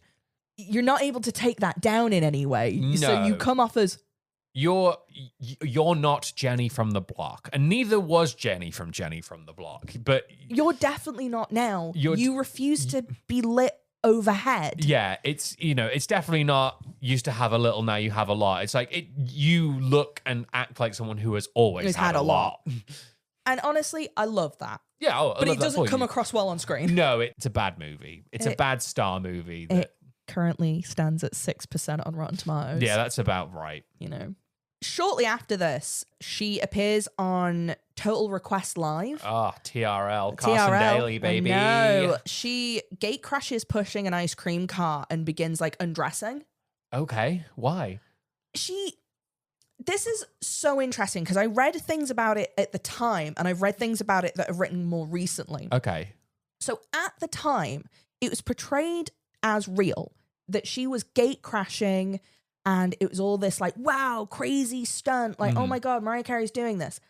You're not able to take that down in any way. No. So you come off as... You're not Jenny from the Block, and neither was Jenny from the Block. But you're definitely not now. You refuse to be lit overhead. Yeah, it's it's definitely not used to have a little, now you have a lot. It's like you look and act like someone who has always had a lot. And honestly, I love that. Yeah, but it doesn't come across well on screen. No, it's a bad movie. It's a bad star movie. It currently stands at 6% on Rotten Tomatoes. Yeah, that's about right. Shortly after this, she appears on Total Request Live. Ah, TRL. Carson Daly, baby. No, she gate crashes pushing an ice cream cart and begins like undressing. Okay, why? This is so interesting because I read things about it at the time and I've read things about it that have written more recently. Okay. So at the time, it was portrayed as real, that she was gate crashing and it was all this like, wow, crazy stunt. Like, oh my God, Mariah Carey's doing this.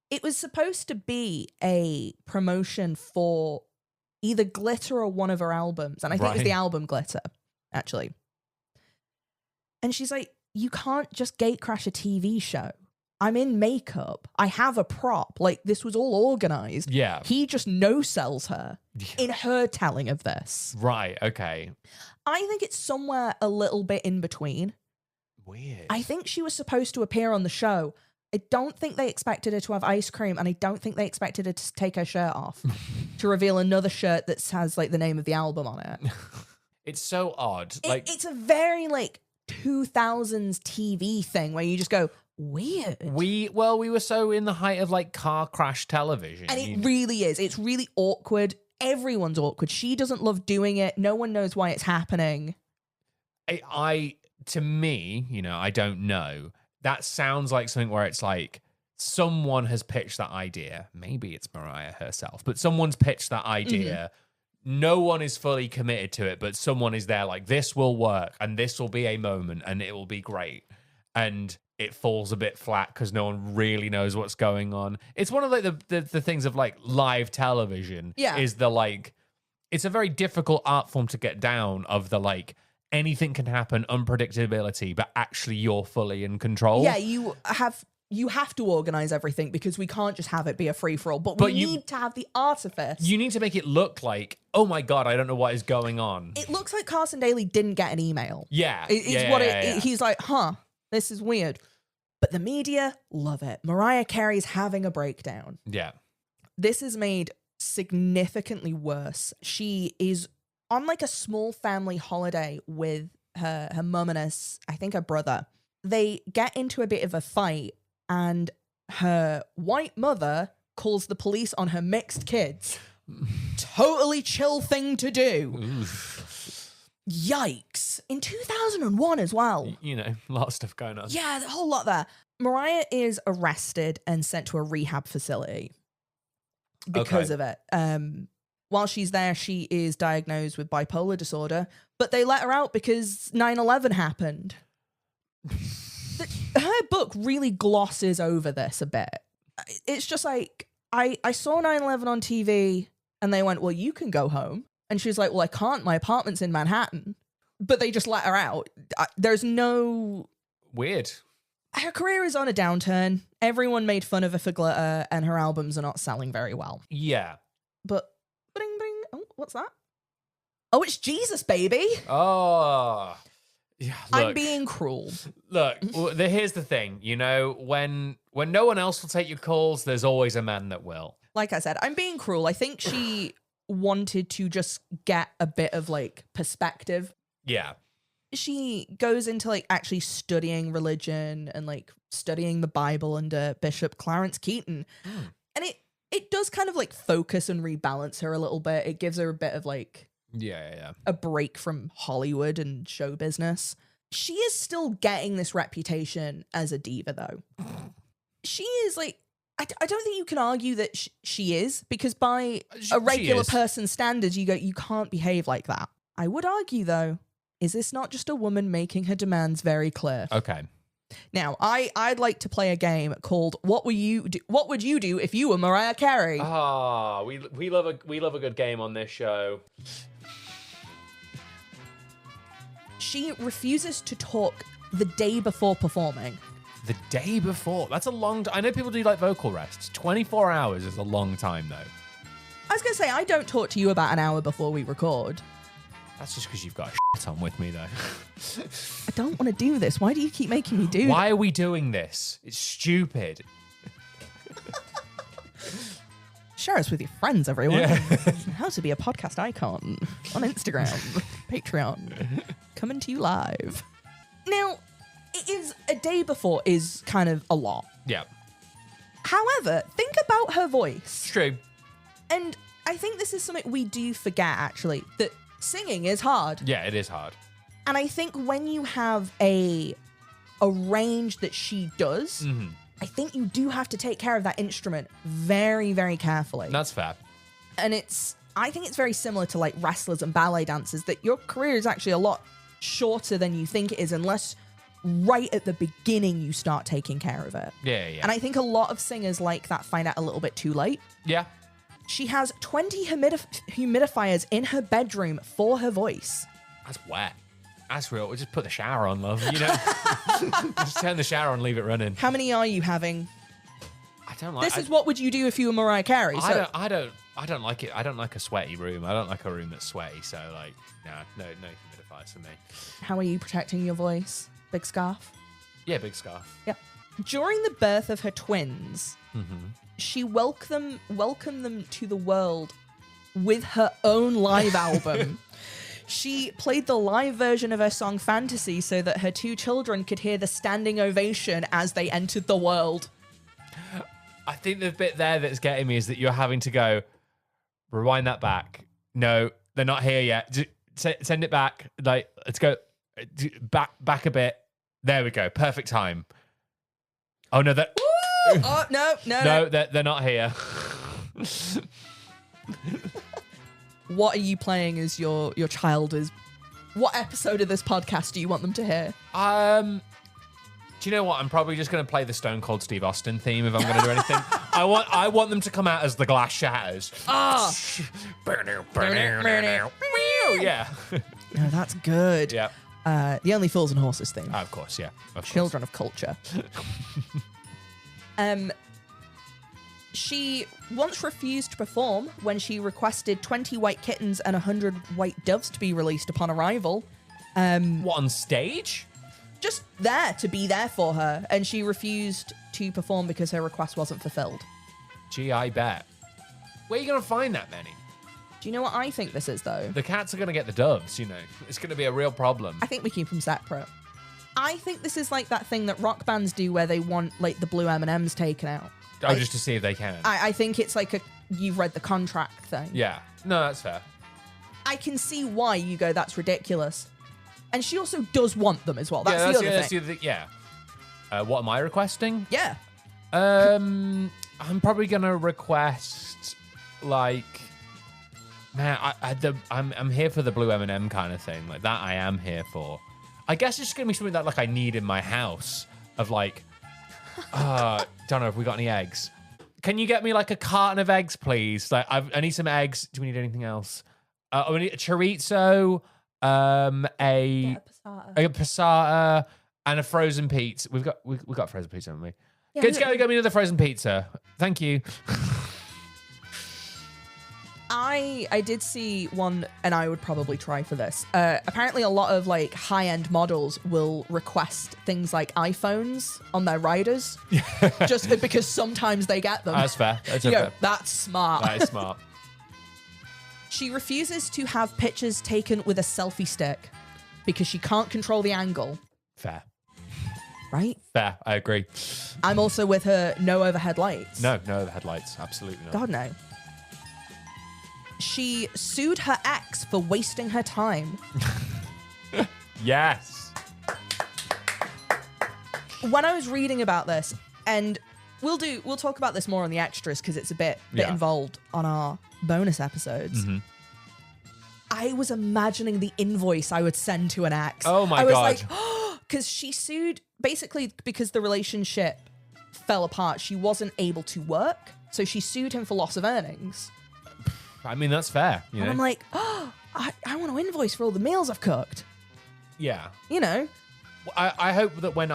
It was supposed to be a promotion for either Glitter or one of her albums. And I think it was the album Glitter, actually. And she's like, you can't just gate crash a TV show. I'm in makeup. I have a prop. Like, this was all organized. Yeah. He just no-sells her in her telling of this. Right, okay. I think it's somewhere a little bit in between. Weird. I think she was supposed to appear on the show. I don't think they expected her to have ice cream, and I don't think they expected her to take her shirt off to reveal another shirt that has like the name of the album on it. It's so odd. It's a very like 2000s TV thing where you just go, weird. We were so in the height of like car crash television. And it really is. It's really awkward. Everyone's awkward. She doesn't love doing it. No one knows why it's happening. To me, I don't know. That sounds like something where it's like someone has pitched that idea. Maybe it's Mariah herself, but someone's pitched that idea. No one is fully committed to it, but someone is there like, this will work and this will be a moment and it will be great. And it falls a bit flat because no one really knows what's going on. It's one of like the things of like live television. Yeah. Is the like, it's a very difficult art form to get down of the like, anything can happen, unpredictability, but actually you're fully in control. Yeah, you have to organize everything because we can't just have it be a free-for-all. But we need to have the artifice. You need to make it look like, oh my God, I don't know what is going on. It looks like Carson Daly didn't get an email. Yeah. He's like, this is weird. But the media love it. Mariah Carey's having a breakdown. Yeah. This is made significantly worse. She is on like a small family holiday with her mum and I think her brother. They get into a bit of a fight and her white mother calls the police on her mixed kids. Totally chill thing to do. Oof. Yikes. In 2001 as well. A lot of stuff going on. Yeah, a whole lot there. Mariah is arrested and sent to a rehab facility because of it. While she's there, she is diagnosed with bipolar disorder, but they let her out because 9/11 happened. Her book really glosses over this a bit. It's just like, I saw 9/11 on TV and they went, well, you can go home. And she's like, well, I can't. My apartment's in Manhattan. But they just let her out. There's no... Weird. Her career is on a downturn. Everyone made fun of her for Glitter and her albums are not selling very well. Yeah. But... Oh, what's that? Oh, it's Jesus, baby. Oh, yeah. Look, I'm being cruel. Look, here's the thing. When no one else will take your calls, there's always a man that will. Like I said, I'm being cruel. I think she wanted to just get a bit of like perspective. Yeah. she goes into like actually studying religion and like studying the Bible under Bishop Clarence Keaton. And it does kind of like focus and rebalance her a little bit. It gives her a bit of like a break from Hollywood and show business. She is still getting this reputation as a diva though. She is like, I don't think you can argue that she is, because by a regular person's standards, you can't behave like that. I would argue though, is this not just a woman making her demands very clear? Okay. Now, I'd like to play a game called What Would You Do If You Were Mariah Carey? Ah, we love a good game on this show. She refuses to talk the day before performing. The day before? That's a long time. I know people do like vocal rests. 24 hours is a long time though. I was going to say, I don't talk to you about an hour before we record. That's just because you've got a shit on with me, though. I don't want to do this. Why do you keep making me do this? Why are we doing this? It's stupid. Share us with your friends, everyone. Yeah. How to be a podcast icon on Instagram, Patreon, coming to you live. Now, it is a day before is kind of a lot. Yeah. However, think about her voice. It's true. And I think this is something we do forget, actually, that singing is hard. Yeah, it is hard. And I think when you have a range that she does, I think you do have to take care of that instrument very, very carefully. That's fair. And I think it's very similar to like wrestlers and ballet dancers, that your career is actually a lot shorter than you think it is, unless right at the beginning you start taking care of it. Yeah. And I think a lot of singers like that find out a little bit too late. Yeah. She has 20 humidifiers in her bedroom for her voice. That's wet. That's real. We'll just put the shower on, love. You know, just turn the shower on, leave it running. How many are you having? I don't like. This is what would you do if you were Mariah Carey? I don't like it. I don't like a sweaty room. I don't like a room that's sweaty. So like, no humidifiers for me. How are you protecting your voice? Big scarf? Yeah, big scarf. Yeah. During the birth of her twins, she welcomed them to the world with her own live album. She played the live version of her song Fantasy so that her two children could hear the standing ovation as they entered the world. I think the bit there that's getting me is that you're having to go, rewind that back. No, they're not here yet. Send it back. Like, let's go back a bit. There we go. Perfect time. Oh, no, that. Oh, no. They're not here. What are you playing as your child is? What episode of this podcast do you want them to hear? Do you know what? I'm probably just going to play the Stone Cold Steve Austin theme if I'm going to do anything. I want them to come out as the glass shatters. Ah. Yeah. No, that's good. Yeah. The Only Fools and Horses theme. Of course, yeah. Children of culture. She once refused to perform when she requested 20 white kittens and 100 white doves to be released upon arrival. What, on stage? Just there to be there for her, and she refused to perform because her request wasn't fulfilled. Gee, I bet. Where are you going to find that many? Do you know what I think this is, though? The cats are going to get the doves, you know. It's going to be a real problem. I think we keep them separate. I think this is like that thing that rock bands do where they want, like, the blue M&Ms taken out. Oh, like, just to see if they can. I think it's like you've read the contract thing. Yeah. No, that's fair. I can see why you go, that's ridiculous. And she also does want them as well. That's the other thing. Yeah. What am I requesting? Yeah. I'm probably going to request, like... Man, I'm here for the blue M&M kind of thing. Like, that I am here for. I guess it's going to be something that, like, I need in my house. Of, like... don't know if we got any eggs. Can you get me like a carton of eggs, please? Like I need some eggs. Do we need anything else? We need a chorizo, a passata, and a frozen pizza. We've got frozen pizza, haven't we? Yeah, get me another frozen pizza. Thank you. I did see one, and I would probably try for this. Apparently, a lot of like high-end models will request things like iPhones on their riders, just because sometimes they get them. That's fair. Fair. That's smart. That is she refuses to have pictures taken with a selfie stick because she can't control the angle, Fair. right? Fair. I agree. I'm also with her, no overhead lights. No overhead lights. Absolutely not. God, no. She sued her ex for wasting her time. Yes. When I was reading about this, and we'll talk about this more on the extras because it's a bit involved on our bonus episodes. Mm-hmm. I was imagining the invoice I would send to an ex. Oh my I was God. like, because she sued basically because the relationship fell apart. She wasn't able to work, so she sued him for loss of earnings. I mean, that's fair. You know? And I'm like, I want to invoice for all the meals I've cooked. Yeah. You know. I hope that when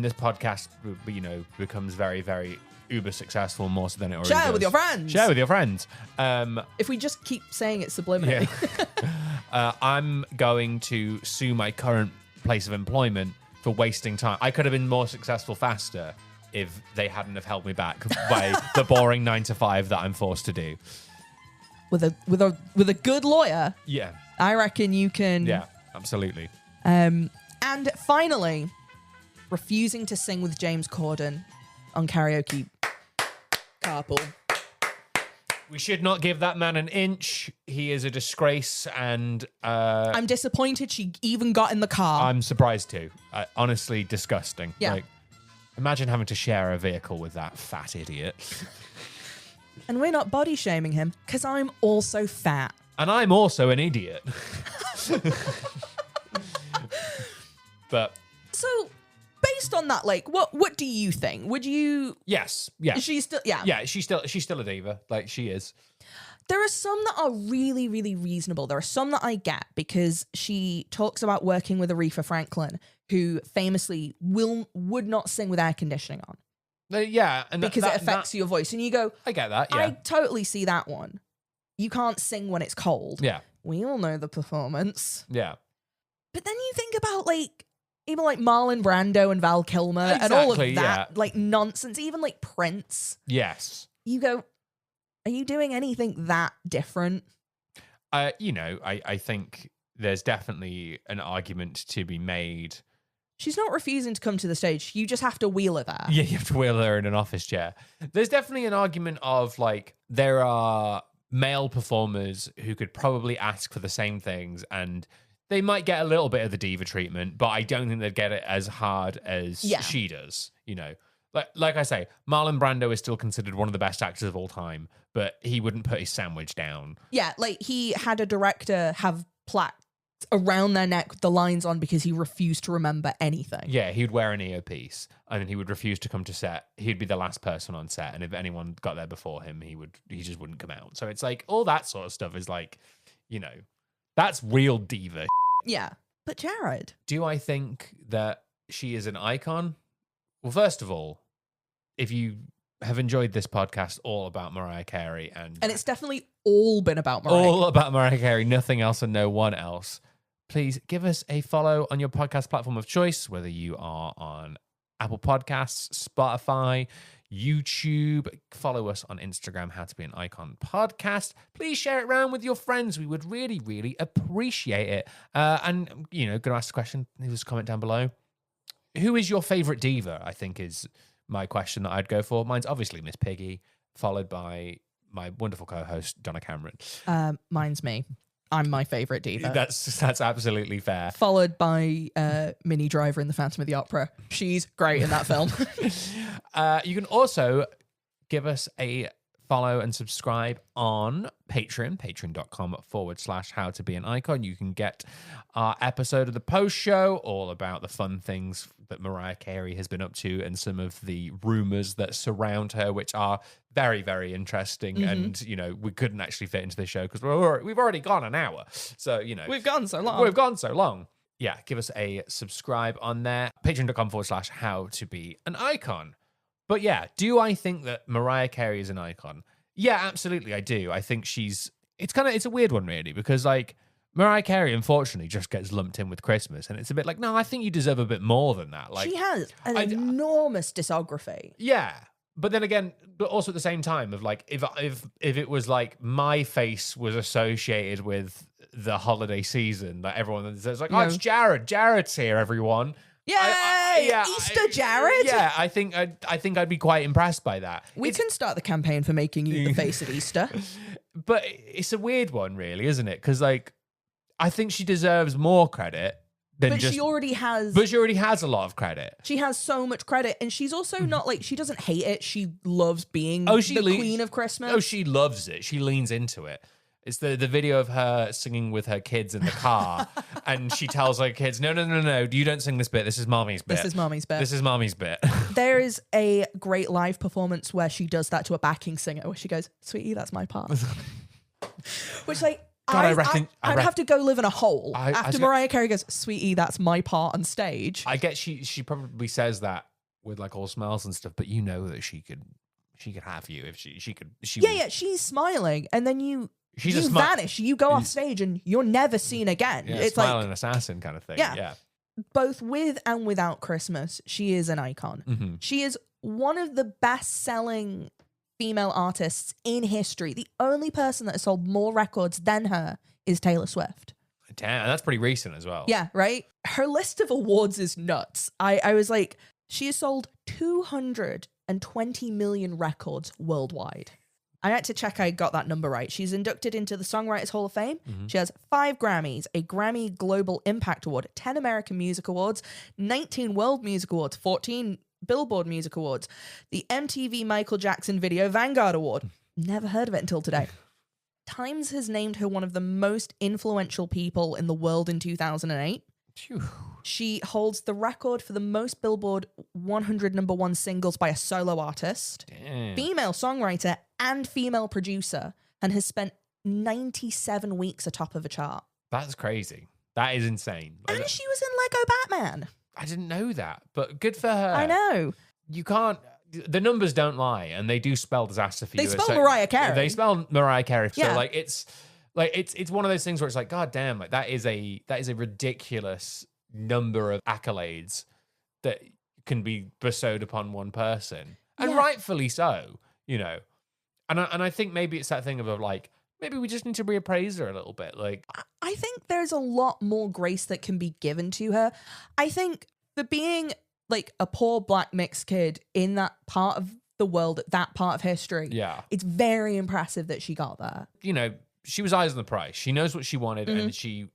this podcast, you know, becomes very, very uber successful, more so than it already Share does. with your friends. Share with your friends. If we just keep saying it subliminally. Yeah. I'm going to sue my current place of employment for wasting time. I could have been more successful faster if they hadn't have held me back by the boring 9 to 5 that I'm forced to do. With a good lawyer, Yeah. I reckon you can. Yeah, absolutely. And finally, refusing to sing with James Corden on karaoke carpool. We should not give that man an inch. He is a disgrace, and I'm disappointed she even got in the car. I'm surprised too. Honestly, disgusting. Yeah. Like, imagine having to share a vehicle with that fat idiot. And we're not body shaming him because I'm also fat. And I'm also an idiot. But So, based on that, like, what do you think? Would you? yes, yeah, Is she still? Yeah. yeah. She's still a diva. Like, she is. There are some that are really, really reasonable. There are some that I get because she talks about working with Aretha Franklin, who famously would not sing with air conditioning on Yeah, and because it affects your voice. And you go, I get that. Yeah, I totally see that one. You can't sing when it's cold. yeah, We all know the performance. yeah. But then you think about like even like Marlon Brando and Val Kilmer and all of that yeah. like nonsense, even like Prince. Yes. You go, are you doing anything that different? You know, I think there's definitely an argument to be made. She's not refusing to come to the stage. You just have to wheel her there. Yeah, you have to wheel her in an office chair. There's definitely an argument of like there are male performers who could probably ask for the same things and they might get a little bit of the diva treatment, but I don't think they'd get it as hard as she does, you know. Like I say, Marlon Brando is still considered one of the best actors of all time, but he wouldn't put his sandwich down. Yeah, like he had a director have plaques around their neck with the lines on because he refused to remember anything. Yeah, he'd wear an earpiece and he would refuse to come to set. He'd be the last person on set, and if anyone got there before him, he just wouldn't come out. So it's like all that sort of stuff is like, you know, that's real diva. Yeah. But Jared. Do I think that she is an icon? Well, first of all, if you have enjoyed this podcast all about Mariah Carey and it's definitely all been about Mariah. All about Mariah Carey, nothing else and no one else, please give us a follow on your podcast platform of choice, whether you are on Apple Podcasts, Spotify, YouTube. Follow us on Instagram, How to Be an Icon Podcast. Please share it around with your friends. We would really, really appreciate it. And, you know, going to ask the question, leave us a comment down below. Who is your favorite diva? I think is my question that I'd go for. Mine's obviously Miss Piggy, followed by my wonderful co-host, Donna Cameron. Mine's me. I'm my favorite diva. That's absolutely fair. Followed by Minnie Driver in The Phantom of the Opera. She's great in that film. You can also give us a follow and subscribe on Patreon, patreon.com/how to be an icon. You can get our episode of the post show all about the fun things that Mariah Carey has been up to and some of the rumors that surround her, which are very, very interesting. Mm-hmm. And, you know, we couldn't actually fit into the show because we've already gone an hour. So, you know, We've gone so long. Yeah, give us a subscribe on there. Patreon.com/how to be an icon. But yeah, do I think that Mariah Carey is an icon? Yeah, absolutely, I do. I think it's a weird one, really, because like Mariah Carey, unfortunately, just gets lumped in with Christmas, and it's a bit like, no, I think you deserve a bit more than that. Like, she has an enormous discography. Yeah, but then again, but also at the same time of like, if it was like my face was associated with the holiday season that everyone says like, No. oh, it's Jared. Jared's here, everyone. Yay! Easter Jared. Yeah, I think I'd be quite impressed by that. We can start the campaign for making you the face at Easter. But it's a weird one, really, isn't it? Because like, I think she deserves more credit than But just. she already has. But she already has a lot of credit. She has so much credit, and she's also not like she doesn't hate it. She loves being the queen of Christmas. Oh, she loves it. She leans into it. It's the video of her singing with her kids in the car, and she tells her kids, "No, you don't sing this bit. This is mommy's bit. This is mommy's bit. This is mommy's bit." There is a great live performance where she does that to a backing singer, where she goes, "Sweetie, that's my part." Which, like, God, I'd have to go live in a hole after I- Mariah Carey goes, "Sweetie, that's my part on stage." I get she probably says that with like all smiles and stuff, but you know that she could have you if she could. Yeah, she's smiling, and then you She's a vanish. You go off stage, and you're never seen again. Yeah, it's smiling like assassin kind of thing. Yeah. Yeah. both with and without Christmas, she is an icon. Mm-hmm. She is one of the best-selling female artists in history. The only person that has sold more records than her is Taylor Swift. Damn, that's pretty recent as well. Yeah, right? Her list of awards is nuts. I was like, she has sold 220 million records worldwide. I had to check I got that number right. She's inducted into the Songwriters Hall of Fame. Mm-hmm. She has 5 Grammys, a Grammy Global Impact Award, 10 American Music Awards, 19 World Music Awards, 14 Billboard Music Awards, the MTV Michael Jackson Video Vanguard Award. Never heard of it until today. Times has named her one of the most influential people in the world in 2008. Phew. She holds the record for the most Billboard 100 number one singles by a solo artist, Damn. female songwriter, and female producer, and has spent 97 weeks atop of a chart. That's crazy. That is insane. And she was in Lego Batman. I didn't know that, but good for her. I know. You can't. The numbers don't lie, and they do spell disaster for They you. spell Mariah Carey. They spell Mariah Carey. So Yeah. it's one of those things where it's like, God damn, like that is a ridiculous number of accolades that can be bestowed upon one person, and Yeah. rightfully so, you know. And I think maybe it's that thing of like, maybe we just need to reappraise her a little bit. Like, I think there's a lot more grace that can be given to her. I think for being like a poor black mixed kid in that part of the world, that part of history, yeah, it's very impressive that she got there. you know, she was eyes on the prize. She knows what she wanted, and she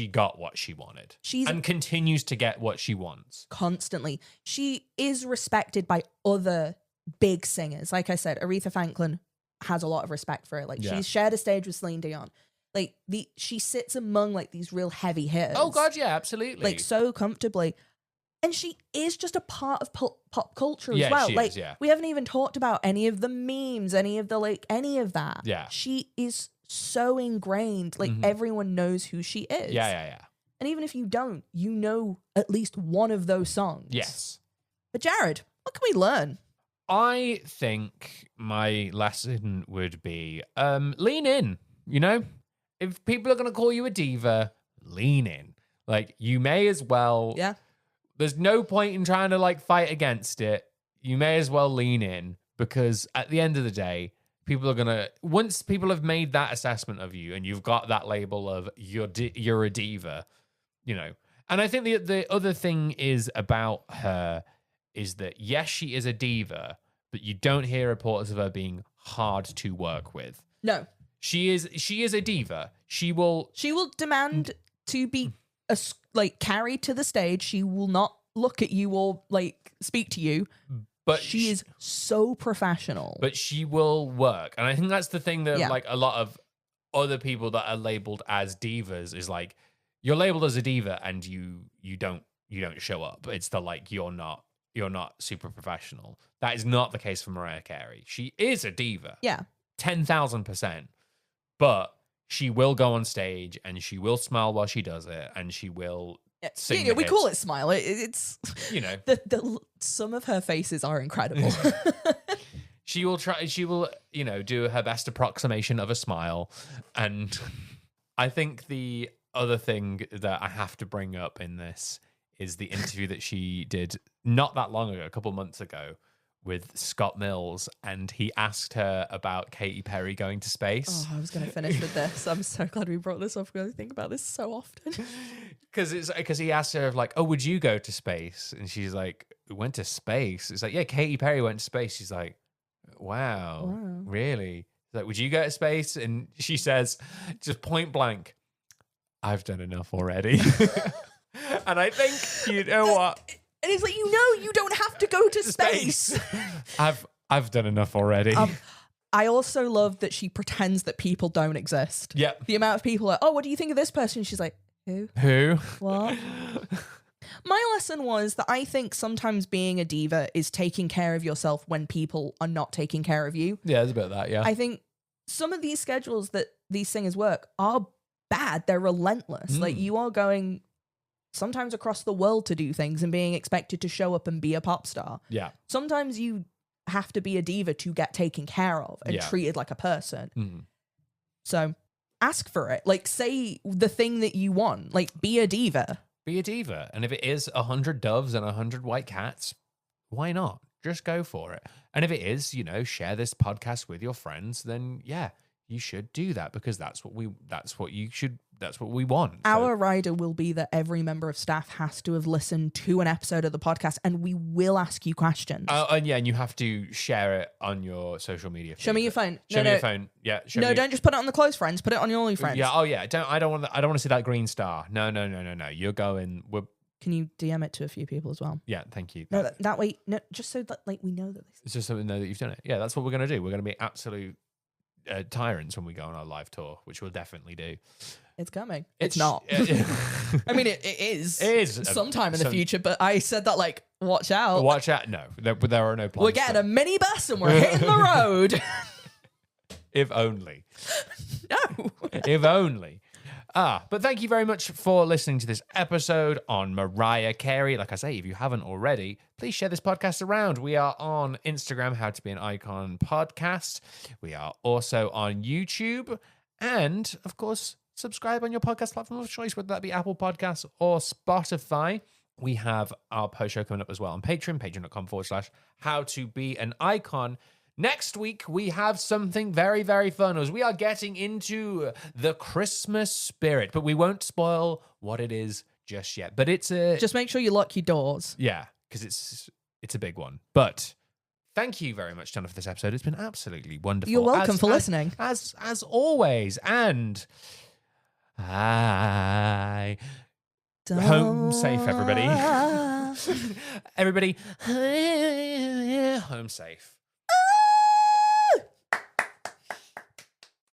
got what she wanted. And continues to get what she wants. Constantly. She is respected by other big singers. Like I said, Aretha Franklin has a lot of respect for her. Like, Yeah. she's shared a stage with Celine Dion. Like, she sits among like these real heavy hitters. Oh God, yeah, absolutely. Like, so comfortably. And she is just a part of pop culture as Yeah, well. she Like, is, yeah. we haven't even talked about any of the memes, any of that. Yeah. She is so ingrained. Like, everyone knows who she is. Yeah. And even if you don't, you know at least one of those songs. Yes. But Jared, what can we learn? I think my lesson would be lean in, you know? If people are going to call you a diva, lean in. Like, you may as well. Yeah. There's no point in trying to like fight against it. You may as well lean in, because at the end of the day, people are going to, once people have made that assessment of you and you've got that label of you're a diva, you know. And I think the other thing is about her is that, yes, she is a diva, but you don't hear reports of her being hard to work with. No. She is a diva. She will demand to be carried to the stage. She will not look at you or like speak to you. But she is so professional. But she will work. And I think that's the thing that like a lot of other people that are labeled as divas is like, you're labeled as a diva and you don't show up. It's the like, you're not super professional. That is not the case for Mariah Carey. She is a diva. Yeah. 10,000%. But she will go on stage and she will smile while she does it, and she will sing. Yeah, we call it smile. It's you know, some of her faces are incredible. She will, you know, do her best approximation of a smile. And I think the other thing that I have to bring up in this is the interview that she did not that long ago, a couple months ago, with Scott Mills, and he asked her about Katy Perry going to space. Oh, I was going to finish with this. I'm so glad we brought this up because I think about this so often. Because he asked her like, oh, would you go to space? And she's like, went to space? It's like, yeah, Katy Perry went to space. She's like, wow. Really? Like, would you go to space? And she says, just point blank, I've done enough already. And I think, you know what? And it's like, you don't have to go to space. I've done enough already. I also love that she pretends that people don't exist. Yeah. The amount of people are, oh, what do you think of this person? She's like, who? What? My lesson was that I think sometimes being a diva is taking care of yourself when people are not taking care of you. Yeah, there's a bit of that, yeah. I think some of these schedules that these singers work are bad. They're relentless. Like, you are going sometimes across the world to do things and being expected to show up and be a pop star. Yeah. Sometimes you have to be a diva to get taken care of and treated like a person. So ask for it. Like, say the thing that you want. Like, be a diva. Be a diva. And if it is 100 doves and 100 white cats, why not? Just go for it. And if it is, share this podcast with your friends, then yeah, you should do that, because that's what we want. Our rider will be that every member of staff has to have listened to an episode of the podcast, and we will ask you questions. And you have to share it on your social media feed. Show me your phone. Show me your phone. Yeah. Don't just put it on the close friends. Put it on your only friends. Yeah. Oh yeah. I don't want to see that green star. No. You're going. Can you DM it to a few people as well? Yeah. Thank you. No, that way. No, just so that we know that. It's just so we know that you've done it. Yeah. That's what we're gonna do. We're gonna be absolute tyrants when we go on our live tour, which we'll definitely do. It's coming. It's not. I mean, it is. It is sometime in the future, but I said that like, watch out. Watch out. No, there are no plans. We're getting a minibus and we're hitting the road. If only. No. If only. But thank you very much for listening to this episode on Mariah Carey. Like I say, if you haven't already, please share this podcast around. We are on Instagram, How to Be an Icon Podcast. We are also on YouTube. And, of course, subscribe on your podcast platform of choice, whether that be Apple Podcasts or Spotify. We have our post show coming up as well on Patreon, patreon.com/How to Be an Icon. Next week, we have something very, very fun, as we are getting into the Christmas spirit, but we won't spoil what it is just yet. But it's just make sure you lock your doors. Yeah, because it's a big one. But thank you very much, Donna, for this episode. It's been absolutely wonderful. You're welcome for listening. As always. And home safe, everybody. Everybody, home safe.